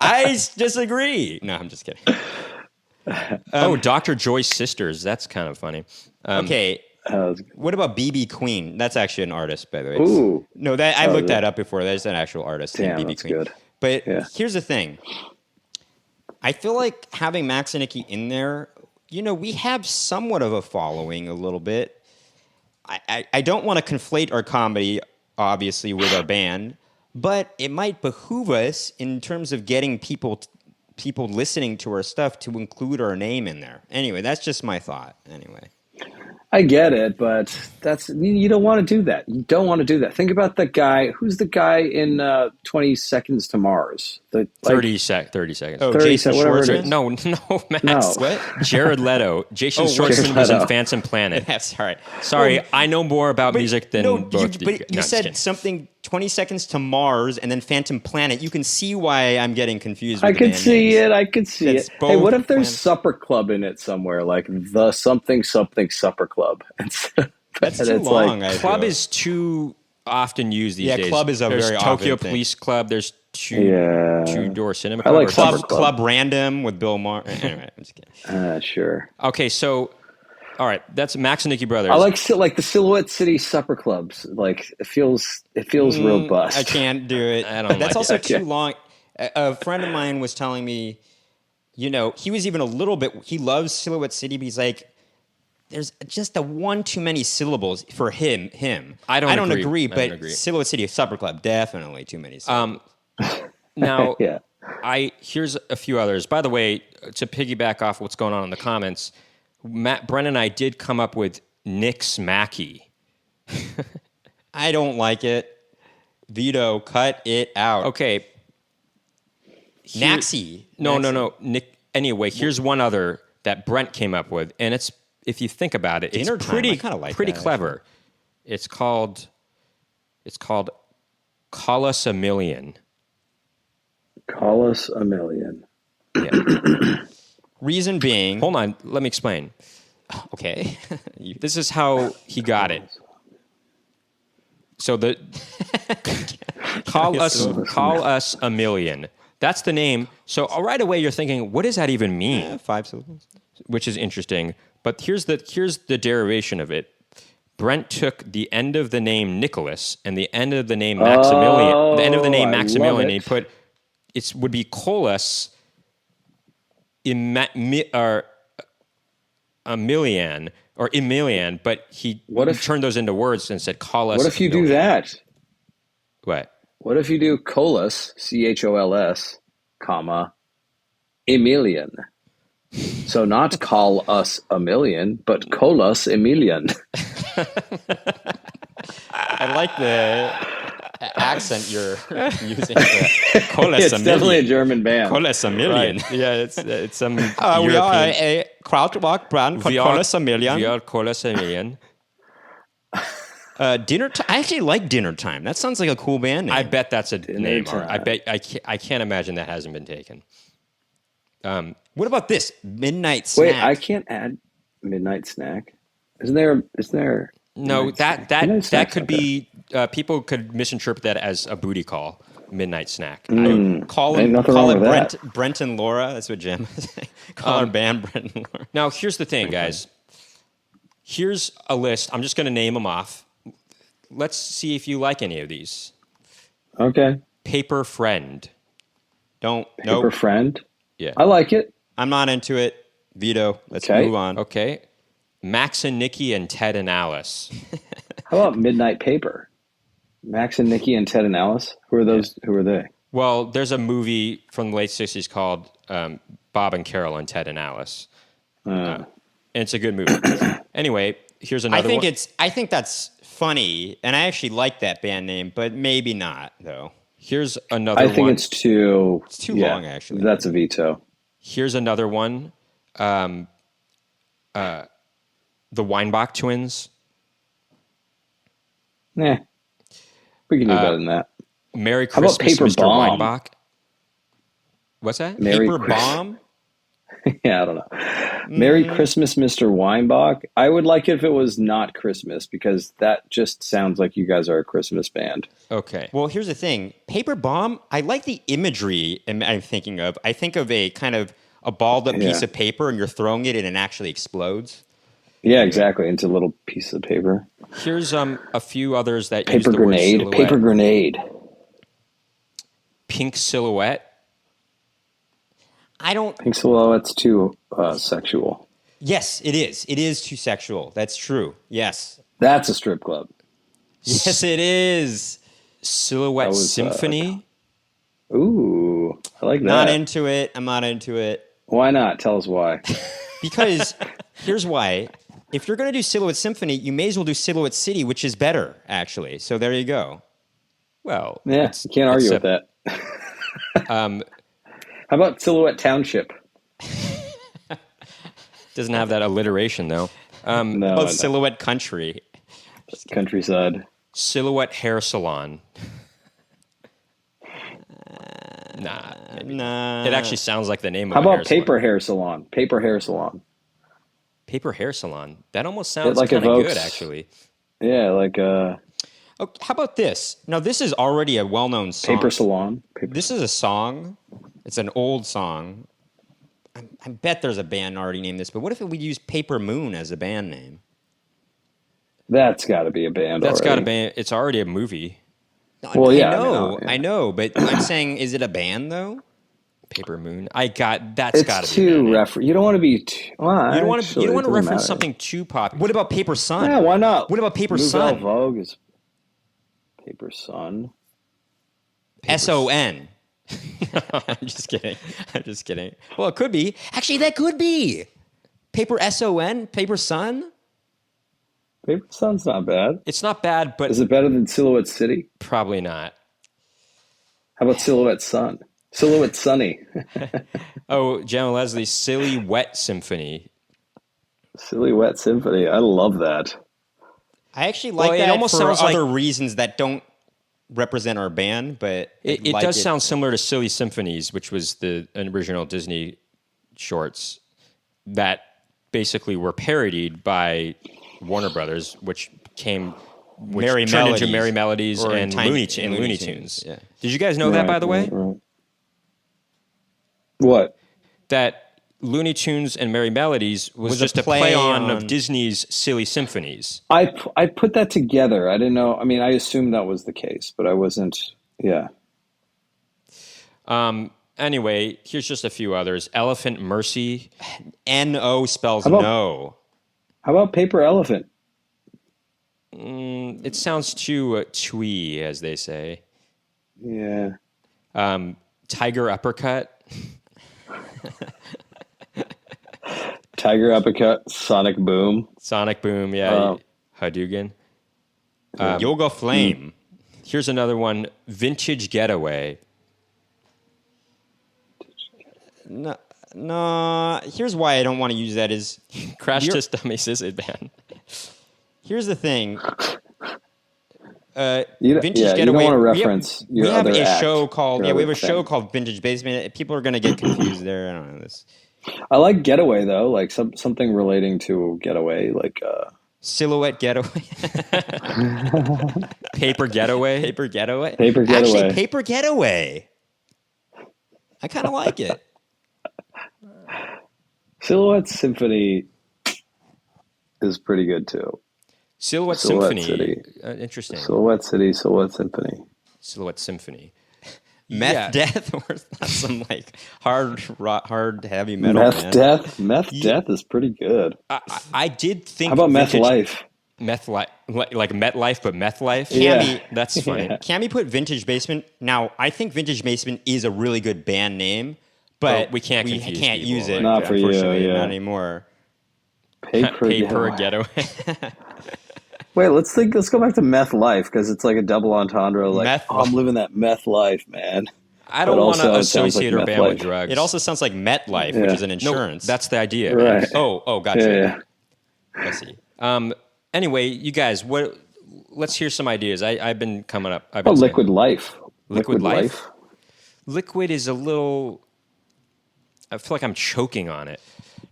I disagree. No, I'm just kidding. Dr. Joyce Sisters. That's kind of funny. Okay. Uh, What about BB Queen? That's actually an artist, by the way. Ooh. No, that I Oh, looked yeah. that up before. There's an actual artist Damn, named BB that's Queen. good. But Yeah. here's the thing. I feel like having Max and Nicky in there, we have somewhat of a following a little bit. I don't want to conflate our comedy, obviously, with our band, but it might behoove us in terms of getting people listening to our stuff to include our name in there. Anyway, that's just my thought. Anyway. I get it, but you don't want to do that. You don't want to do that. Think about the guy. Who's the guy in 20 Seconds to Mars? 30 seconds. Oh, 30 Jason whatever it Schwartzman? is. No, Max. No. What? Jared Leto. Jason Oh, Schwartzman Jared was in Leto. Phantom Planet. Yeah, sorry. Sorry, I know more about music than both of you. But you said something 20 Seconds to Mars and then Phantom Planet. You can see why I'm getting confused with I the could band see names. it. I could see That's it. Hey, what both if there's plans. Supper Club in it somewhere, like the something Supper Club? That's And too it's long. like- I Club feel. is too often used these Yeah, days. club is a There's very Tokyo often thing. Police Club. There's Yeah. Two Door Cinema I Club. like or Supper Club, Club. Club Random with Bill Maher. Anyway, I'm just kidding. Sure. Okay, so all right, that's Max and Nicky brothers. I like the Silhouette City Supper Clubs. Like it feels robust. I can't do it. I don't That's like also it. too long. A friend of mine was telling me, he was even a little bit. He loves Silhouette City, but he's like, there's just one too many syllables for him. I don't agree. but I don't agree. Silhouette City Supper Club definitely too many syllables. Now, Yeah. here's a few others. By the way, to piggyback off what's going on in the comments, Brent and I did come up with Nick's Mackey. I don't like it. Vito, cut it out. Okay. Naxi. No. Nick. Anyway, here's one other that Brent came up with, and it's, if you think about it, Dinner it's time. pretty I kinda like pretty that, clever. It's called Call Us a Million. Call us a million. Yeah. Reason being. Hold on, let me explain. Okay. This is how he got it. So the call us a million. That's the name. So right away you're thinking, what does that even mean? 5 syllables. Which is interesting. But here's the derivation of it. Brent took the end of the name Nicholas and the end of the name Maximilian. The end of the name I love Maximilian. And he it. put it would be Colas or Emilian, but he turned those into words and said call us. What if you do Emilian." that? What? What if you do Colas, CHOLS, comma, Emilian? So not call us a million, but call us a million. I like the accent you're using for that. Call us It's a definitely a million. German band. Call us a million. Right. Yeah, it's some We are European. a krautrock brand called Call Us a Million. We are Call us a million. Dinner time. I actually like Dinner Time. That sounds like a cool band name. I bet that's a name. Time. I bet I can't imagine that hasn't been taken. What about this Midnight Snack? Wait, I can't add Midnight Snack. Isn't there? No, Midnight that Snack's could not be people could misinterpret that as a booty call. Midnight Snack. Call Ain't him, nothing call wrong it with that. Brent and Laura. That's what Jim was saying. Call our band Brent and Laura. Now, here's the thing, guys. Here's a list. I'm just going to name them off. Let's see if you like any of these. Okay. Paper Friend. Don't. Paper Nope. Friend. Yeah. I like it. I'm not into it. Veto. Let's Okay. move on. Okay. Max and Nicky and Ted and Alice. How about Midnight Paper? Max and Nicky and Ted and Alice. Who are those? Who are they? Well, there's a movie from the late 60s called Bob and Carol and Ted and Alice. And it's a good movie. Anyway, here's another one. I think that's funny, and I actually like that band name, but maybe not though. Here's another I one. think it's too. It's too long, actually. That's a veto. Here's another one. The Weinbach twins. Nah. We can do better than that. Merry How about Christmas, Paper Mr. Bomb? Weinbach. What's that? Merry Paper Christ- Bomb. Yeah, I don't know. Merry Christmas, Mr. Weinbach. I would like it if it was not Christmas because that just sounds like you guys are a Christmas band. Okay. Well, here's the thing. Paper Bomb, I like the imagery I'm thinking of. I think of a kind of a balled up piece of paper and you're throwing it and it actually explodes. Yeah, exactly. Into little pieces of paper. Here's a few others that use Paper the word grenade. silhouette. Paper grenade. Pink silhouette. I don't. Pink silhouette's too sexual. Yes, it is. It is too sexual. That's true. Yes. That's a strip club. Yes, it is. Silhouette That was, Symphony. Ooh, I like that. Not into it. I'm not into it. Why not? Tell us why. Because here's why. If you're going to do Silhouette Symphony, you may as well do Silhouette City, which is better, actually. So there you go. Well, Yeah, you can't argue with that. How about Silhouette Township? doesn't have that alliteration though. No, Oh, Silhouette Country. countryside. Silhouette Hair Salon. Nah. Nah. It actually sounds like the name of How a hair about salon. Paper Hair Salon? Paper Hair Salon. Paper Hair Salon. That almost sounds like kind of evokes- good, actually. Yeah, like Oh, how about this? Now, this is already a well-known song. Paper Salon. Paper. This is a song. It's an old song. I bet there's a band already named this, but what if we use Paper Moon as a band name? That's got to be a band. That's got to already. be. It's already a movie. Well, yeah, I know, but I'm saying, is it a band though? Paper Moon. That's got to be. It's too refer. You don't want to be. Well, You don't want to. actually, You don't it want to doesn't reference matter. something too popular. What about Paper Sun? Yeah, why not? What about Paper Nouvelle Sun? Vogue is Paper Sun. SON. I'm just kidding. I'm just kidding. Well, it could be. Actually, that could be. Paper SON? Paper Sun? Paper Sun's not bad. It's not bad, but Is it better than Silhouette City? probably not. How about Silhouette Sun? Silhouette Sunny. Oh, Gemma Leslie, Silly Wet Symphony. Silhouette Symphony. I love that. I actually like Well, it that almost for sounds like- other reasons that don't represent our band, but It does sound similar to Silly Symphonies, which was the original Disney shorts that basically were parodied by Warner Brothers, which turned into Merry Melodies Or and Tiny- Looney Looney Tunes. Tunes, yeah. Did you guys know that, by the way? Right. What? That Looney Tunes and Merry Melodies was a just a play on of Disney's Silly Symphonies. I put that together. I didn't know. I mean, I assumed that was the case, but I wasn't. Yeah. Anyway, here's just a few others. Elephant Mercy. NO spells How about- no. How about Paper Elephant? It sounds too twee, as they say. Yeah. Tiger Uppercut. Tiger Uppercut, Sonic Boom. Sonic Boom, yeah. Hadouken. Yoga Flame. Here's another one, Vintage Getaway. No. Here's why I don't want to use that is Crash Test Dummies is a band. here's the thing. Vintage You Getaway. don't want to reference We have other a act, show called your we have other a show thing. called Vintage Basement. People are going to get confused there. I don't know this. I like Getaway though, like something relating to Getaway, like Silhouette Getaway. Paper Getaway. Paper Getaway. Paper Getaway. Actually, Paper Getaway. I kind of like it. Silhouette Symphony is pretty good too. Silhouette Silhouette Symphony. City. Interesting. Silhouette City, Silhouette Symphony. Silhouette Symphony. Meth Death, or not some like hard heavy metal. Meth Death. Meth Death is pretty good. I did think. How about Meth Vintage- Life? Meth Life, like Met Life, but Meth Life. Yeah. That's funny. Yeah. Cammy put Vintage Basement. Now, I think Vintage Basement is a really good band name, but Well, we can't confuse people, use it. like Not for you, unfortunately, yeah. Not anymore. Paper Getaway. Wait, let's go back to Meth Life because it's like a double entendre. Like, Meth I'm living that meth life, man. I don't But want also to it sounds associate like our Meth band with Life. drugs. It also sounds like MetLife, which Yeah. is an No, insurance. that's the idea. Right. Oh, gotcha. Yeah. I see. Anyway, you guys, let's hear some ideas. I've been coming up. Oh, Liquid Life. Liquid Life? Liquid is a little. I feel like I'm choking on it.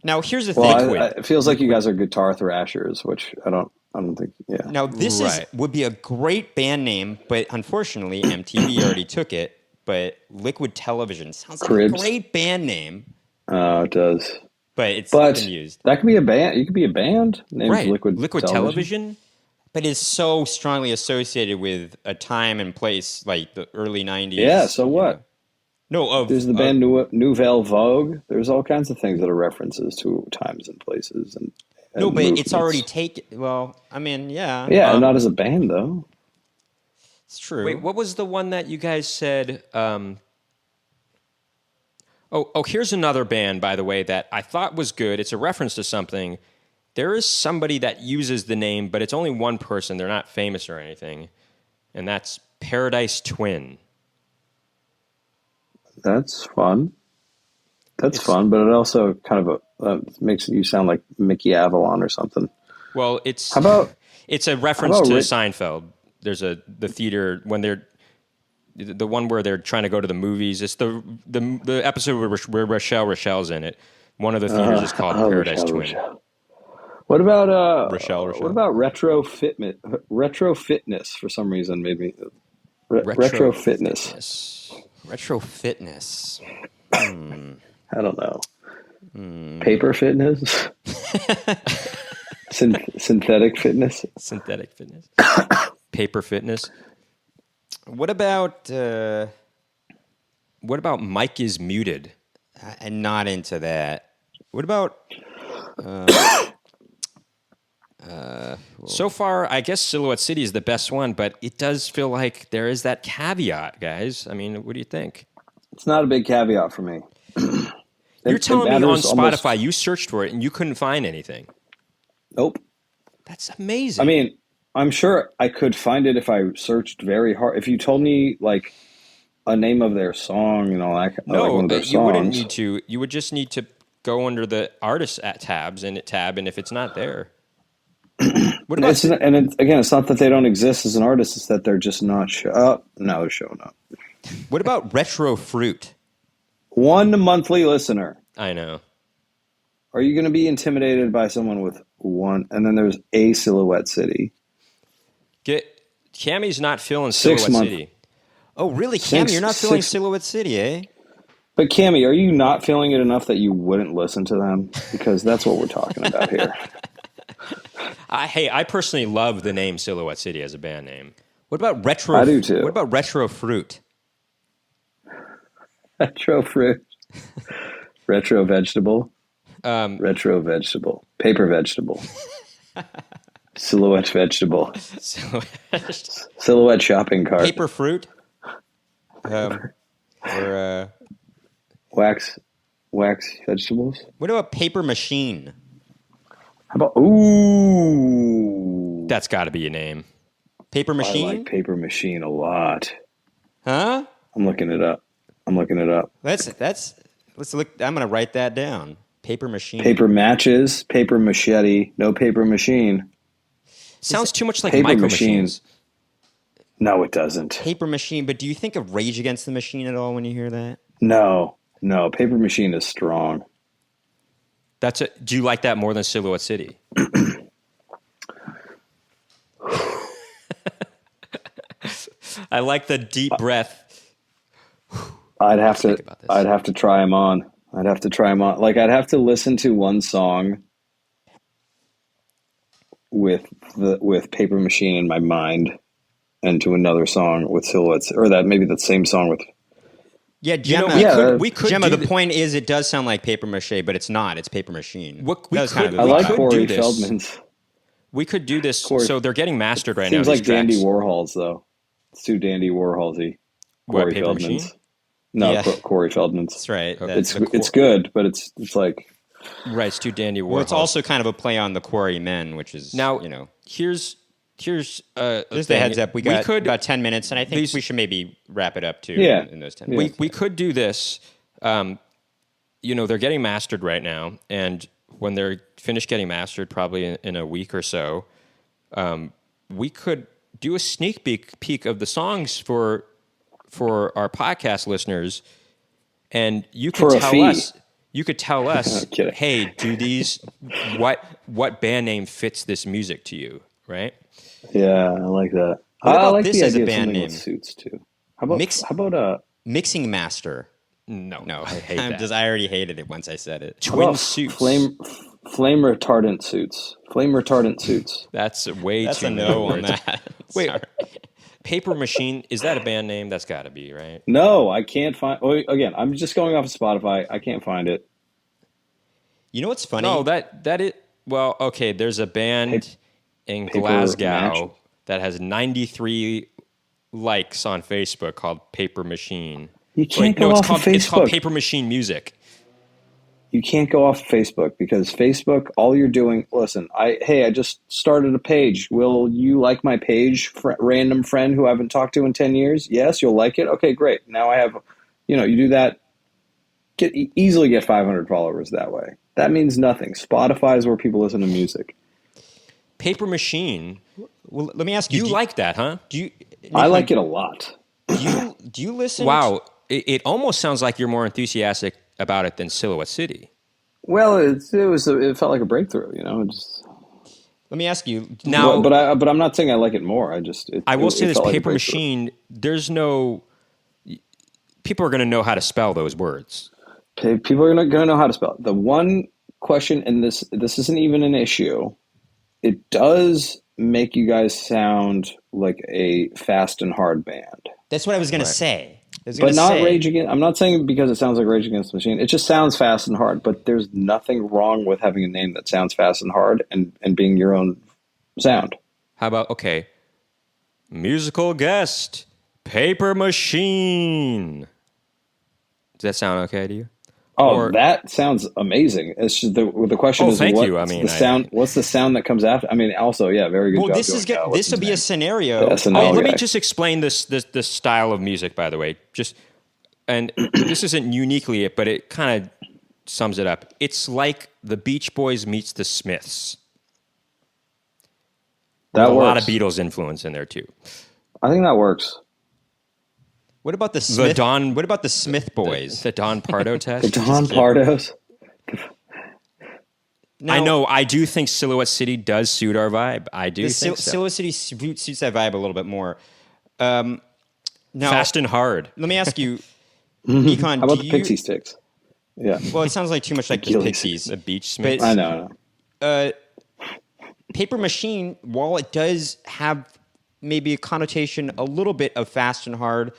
Now, here's the thing. Well, it feels like you guys are guitar thrashers, which I don't think. Yeah. Now, this Right. would be a great band name, but unfortunately, MTV already took it. But Liquid Television sounds like Cribs. a great band name, Oh, it does. but it's But been used. that could be a band. You could be a band named Right. Liquid Television? But it's so strongly associated with a time and place, like the early 90s. Yeah. So what? No, There's the band Nouvelle Vogue. There's all kinds of things that are references to times and places and no, but movements. it's already taken. Well, I mean, yeah. Yeah, not as a band though. It's true. Wait, what was the one that you guys said? Here's another band, by the way, that I thought was good. It's a reference to something. There is somebody that uses the name, but it's only one person. They're not famous or anything. And that's Paradise Twin. That's fun. That's fun, but it also kind of makes you sound like Mickey Avalon or something. Well, it's How about it's a reference to Rick- Seinfeld. There's the theater when they're the one where they're trying to go to the movies. It's the episode where Rochelle's in it. One of the theaters is called Paradise Rochelle, Twin. Rochelle. What about Rochelle. What about retro fitness? Retro fitness for some reason made me retro fitness. Retro fitness. I don't know. Paper fitness. Synthetic fitness. Synthetic fitness. Paper fitness. What about Mike is Muted? I'm not into that. What about So far, I guess Silhouette City is the best one, but it does feel like there is that caveat, guys. I mean, what do you think? It's not a big caveat for me. You're telling me on matters Spotify almost- you searched for it and you couldn't find anything. Nope. That's amazing. I mean, I'm sure I could find it if I searched very hard. If you told me like a name of their song and all that, like no, one of their you wouldn't songs. need to. You would just need to go under the artist at tabs and if it's not there. What about It's not that they don't exist as an artist; it's that they're just not. Now they're showing up. what about Retro Fruit? One monthly listener. I know. Are you going to be intimidated by someone with one? And then there's a Silhouette City. Cammy's not feeling 6 Silhouette month. City. Oh, really, Cam? Six- You're not feeling six- Silhouette City, eh? But Cammy, are you not feeling it enough that you wouldn't listen to them? Because that's what we're talking about here. I personally love the name Silhouette City as a band name. What about Retro? I do too. What about Retro Fruit? Retro fruit. Retro vegetable. Retro vegetable. Paper vegetable. Silhouette vegetable. Silhouette shopping cart. Paper Fruit? Or Wax vegetables. what about Paper Machine? about ooh? That's got to be a name. Paper I Machine? like Paper Machine a lot. Huh? I'm looking it up. Let's look. I'm gonna write that down. Paper Machine. Paper matches, paper machete, no paper machine. Sounds too much like Paper Micro Machine. Machines. No, it doesn't. Paper Machine. But do you think of Rage Against the Machine at all when you hear that? No, Paper Machine is strong. Do you like that more than Silhouette City? I like the deep breath. I'd have to think about this. I'd have to try them on. Like I'd have to listen to one song with Paper Machine in my mind, and to another song with Silhouettes, or that same song with. Yeah, Gemma. We could. Gemma, do the point is, it does sound like Paper Mache, but it's not. It's Paper Machine. We That was kind of could- the I like vibe. Corey do this. Feldman's. We could do this. Corey- So they're getting mastered right now. Seems like these tracks. Dandy Warhols though. It's too Dandy Warholsy. What, Corey Paper Feldman's. Machine? No, Yeah. Corey Feldman's. That's right. Okay. It's good, but it's like Right, it's too Dandy Warhol. Well, it's also kind of a play on the Quarry Men, which is now. you know. Here's Just a the thing. heads up. We got could about 10 minutes, and I think these- we should maybe wrap it up too. Yeah. In those 10 Yeah. minutes. we could do this. They're getting mastered right now, and when they're finished getting mastered, probably in a week or so, we could do a sneak peek of the songs for our podcast listeners, and you could For a tell fee. us. You could tell us, I'm kidding. hey, what band name fits this music to you, right? Yeah, I like that. What I about like this the as a idea of band something name? with suits too. How about Mix- how Mixing Master. No, No, I hate that. I already hated it once I said it. Twin about suits. flame retardant suits? Flame retardant suits. That's way That's too a many no on words. that. Wait, Sorry. Paper Machine, is that a band name? That's got to be, right? No, I can't find. Oh, again, I'm just going off of Spotify. I can't find it. You know what's funny? No, that it. Well, okay. There's a band in Paper Glasgow Match. that has 93 likes on Facebook called Paper Machine. You can't go off of It's called Facebook. Paper Machine Music. You can't go off Facebook because Facebook, all you're doing. Listen, I just started a page. Will you like my page, random friend who I haven't talked to in 10 years? Yes, you'll like it. Okay, great. Now I have, you do that. Easily get 500 followers that way. That means nothing. Spotify is where people listen to music. Paper Machine. Well, let me ask you. You like that, huh? Do you? I like it a lot. Do you listen? Wow. It almost sounds like you're more enthusiastic about it than Silhouette City. Well, it felt like a breakthrough. Let me ask you. Now, But I'm not saying I like it more. I will say this: felt like a Paper breakthrough. Machine. There's no. People are going to know how to spell those words. People are going to know how to spell it. The one question, and this isn't even an issue, it does make you guys sound like a fast and hard band. That's what I was going to say. But not Rage Against. I'm not saying because it sounds like Rage Against the Machine. It just sounds fast and hard. But there's nothing wrong with having a name that sounds fast and hard and being your own sound. How about musical guest, Paper Machine? Does that sound okay to you? Oh, that sounds amazing. It's just the question is, thank what's you. I mean, the sound? What's the sound that comes after? I mean, also, yeah, very good Well, job. this will be a scenario. The SNL Let me guy. just explain this style of music, by the way. And this isn't uniquely it, but it kind of sums it up. It's like the Beach Boys meets the Smiths. That There's a lot of works. Beatles influence in there too. I think that works. What about the Smith? Don- What about the Smith boys? The Don Pardo test. The Don Pardos. Now, I know. I do think Silhouette City does suit our vibe. I do the think so. Silhouette City suits that vibe a little bit more. Now, Fast and hard. let me ask you, Nickon. How about do the you, Pixie Sticks? Yeah, Well, it sounds like too much like the Achilles. Pixies. The Beach Smiths. I know. Paper Machine, while it does have maybe a connotation a little bit of fast and hard,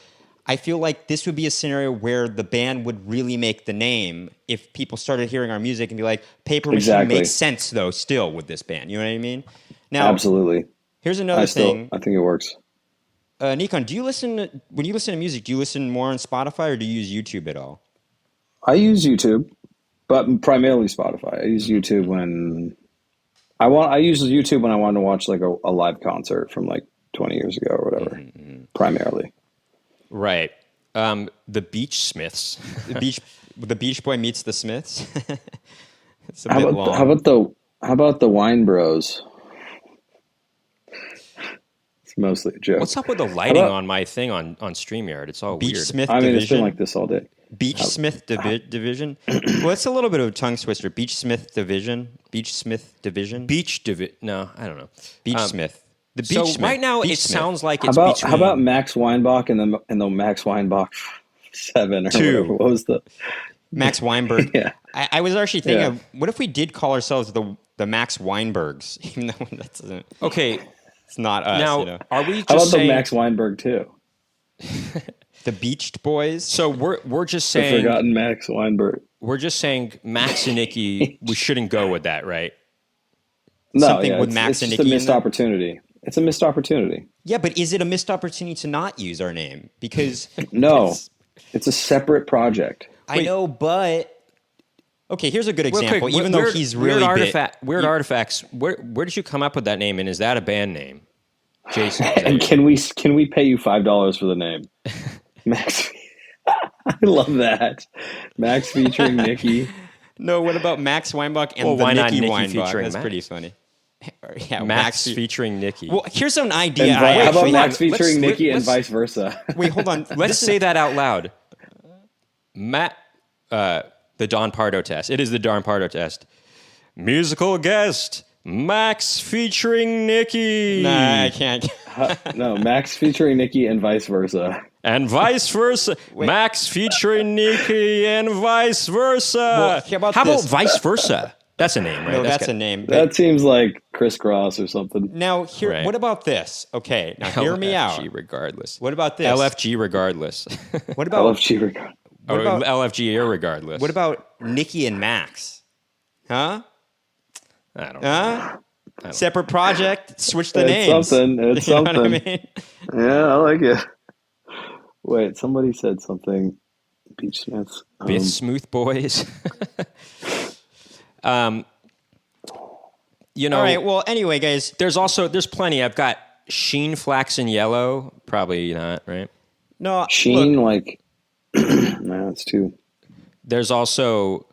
I feel like this would be a scenario where the band would really make the name if people started hearing our music and be like, Paper Machine Exactly. makes sense, though, still with this band. You know what I mean? Now, Absolutely. here's another thing. I think it works. Nickon, when you listen to music, do you listen more on Spotify or do you use YouTube at all? I use YouTube, but primarily Spotify. I use YouTube when I use YouTube when I want to watch like a live concert from like 20 years ago or whatever, primarily. Right. The Beach Smiths. The Beach Boy meets the Smiths. It's a How bit about long. how about the Wine Bros? It's mostly a joke. What's up with the lighting on my thing on StreamYard? It's all Beach weird. Smith I mean, it's been Division. like this all day. Beach Smith Division. Well, it's a little bit of a tongue twister. Beach Smith Division. Beach Smith Division. No, I don't know. Beach Smith. The Beach So Smith. right now Beach it Smith. sounds like How it's about between how about Max Weinbach and the Max Weinbach 7 or 2. whatever? What was the Max Weinberg. Yeah. I was actually thinking Yeah. of what if we did call ourselves the Max Weinbergs, even though that's Okay, it's not us. now You know? are we How about just the saying Max Weinberg too? The Beached Boys. so we're just The saying forgotten Max Weinberg. we're just saying Max and Nicky, we shouldn't go with that, right? No, Something yeah, with it's, Max it's and just Nicky a in missed there? opportunity. It's a missed opportunity. Yeah, but is it a missed opportunity to not use our name? Because No, it's a separate project. I know, but okay. Here's a good Real example. quick, Even though he's really weird artifacts. Where did you come up with that name? And is that a band name, Jason? And can we pay you $5 for the name, Max? I love that. Max featuring Nicky. no. What about Max Weinbach and Well, the why not Nicky Nicky Weinbach? featuring That's Max? pretty funny. Yeah, Max fe- featuring Nicky. Well, here's an idea. And how about actually Max had. featuring Nicky and let's- vice versa? Wait, hold on. Let's say that out loud. The Don Pardo test. It is the Don Pardo test. Musical guest, Max featuring Nicky. Nah, I can't. No, Max featuring Nicky and vice versa. And vice versa. Max featuring Nicky and vice versa. Well, how about this? vice versa? That's a name, right? No, that's got- a name. That seems like crisscross or something. Now, here. Right. What about this? Okay, now hear me out. LFG regardless. What about this? LFG regardless. What about LFG regard. or about- LFG irregardless. what about Nicky and Max? Huh? I don't know. Huh? Separate project. Switch the It's names. something. It's You know something. what I mean? Yeah, I like it. Wait, somebody said something. Beach Smiths. Biff Smooth Boys. You know, All right. Well, anyway, guys. there's plenty. I've got Sheen, Flax, and Yellow. Probably not, right? No. Sheen, Look, like, no, it's too. There's also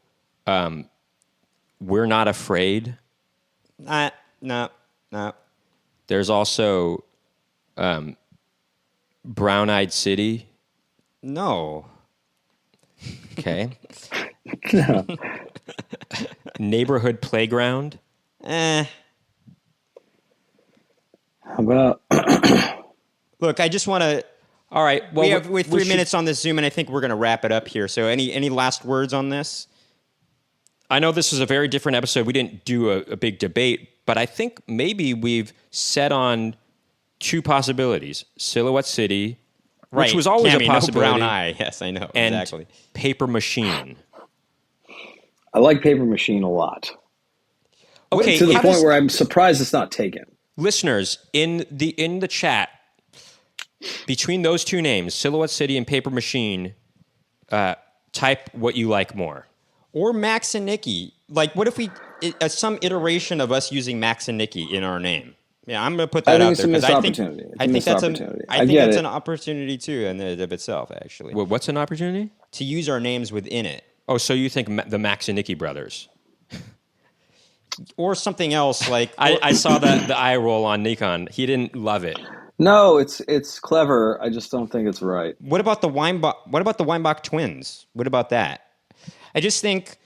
We're Not Afraid. no. There's also Brown Eyed City. No. Okay. Neighborhood Playground. Eh. How about Look, I just want to. All right. Well, we have 3 should- minutes on this Zoom, and I think we're going to wrap it up here. So, any last words on this? I know this is a very different episode. We didn't do a big debate, but I think maybe we've set on two possibilities: Silhouette City, which was always Cammy, a possibility, No brown eye. Yes, I know. and Exactly. Paper Machine. I like Paper Machine a lot. Okay, To the how point does- where I'm surprised it's not taken. listeners in the chat, between those two names, Silhouette City and Paper Machine, type what you like more. Or Max and Nicky. Like, what if we some iteration of us using Max and Nicky in our name? Yeah, I'm going to put that think out it's there a because missed I think opportunity. It's I a think missed that's opportunity. I I think get that's it. an opportunity too in and of itself. Actually, What's an opportunity? to use our names within it, Oh, so you think the Max and Nicky brothers? or something else like I saw the eye roll on Nickon. He didn't love it. No, it's clever. I just don't think it's right. What about the Weinbach? What about the Weinbach twins? What about that? I just think.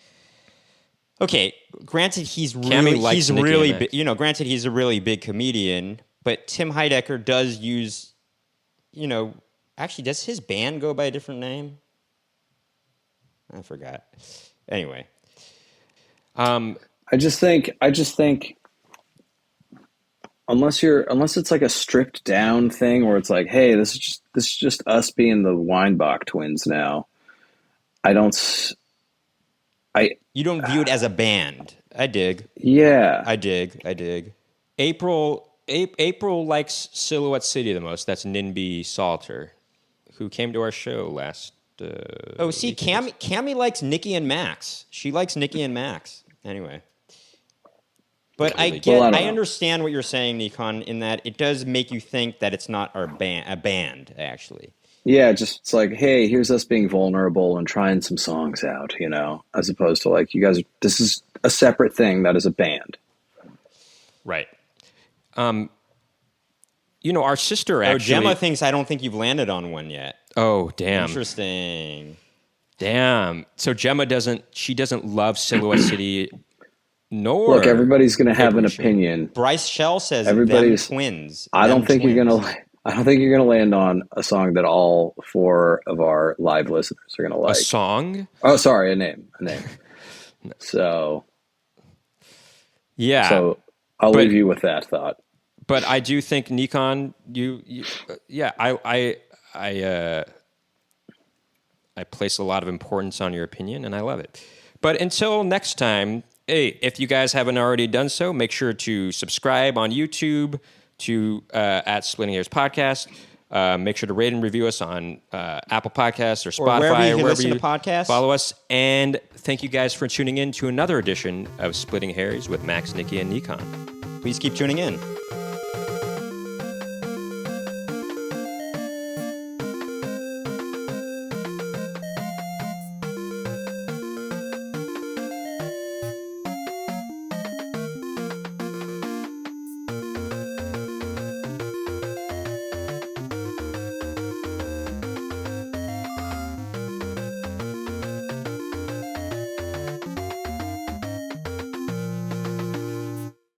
Okay, granted, he's likes Nicky really and Max. granted he's a really big comedian, but Tim Heidecker does use, actually, does his band go by a different name? I forgot. Anyway, I just think unless it's like a stripped down thing where it's like, hey, this is just us being the Weinbach twins now. you don't view it as a band. I dig. Yeah. I dig. April likes Silhouette City the most. That's Ninby Salter, who came to our show last. Oh, see, Cammy likes Nicky and Max. She likes Nicky and Max. Anyway. But completely. Well, I don't I know. understand what you're saying, Nickon, in that it does make you think that it's not a band, actually. Yeah, just it's like, hey, here's us being vulnerable and trying some songs out, as opposed to like, you guys, this is a separate thing that is a band. Right. Our sister Oh, actually. Gemma thinks I don't think you've landed on one yet. Oh, damn. Interesting. Damn. So Gemma doesn't love Silhouette City, nor Look, everybody's going to have an Vibration. opinion. Bryce Shell says them Everybody's. twins. I Them don't think you're twins. gonna. I don't think you're gonna land on a song that all 4 of our live listeners are gonna A like. song? Oh, sorry, a name. So Yeah. So I'll But- leave you with that thought. But I do think Nickon, I place a lot of importance on your opinion, and I love it. But until next time, hey, if you guys haven't already done so, make sure to subscribe on YouTube to at Splitting Hairs Podcast. Make sure to rate and review us on Apple Podcasts or Spotify, wherever you can wherever listen you to podcasts. follow us. And thank you guys for tuning in to another edition of Splitting Hairs with Max, Nicky, and Nickon. Please keep tuning in.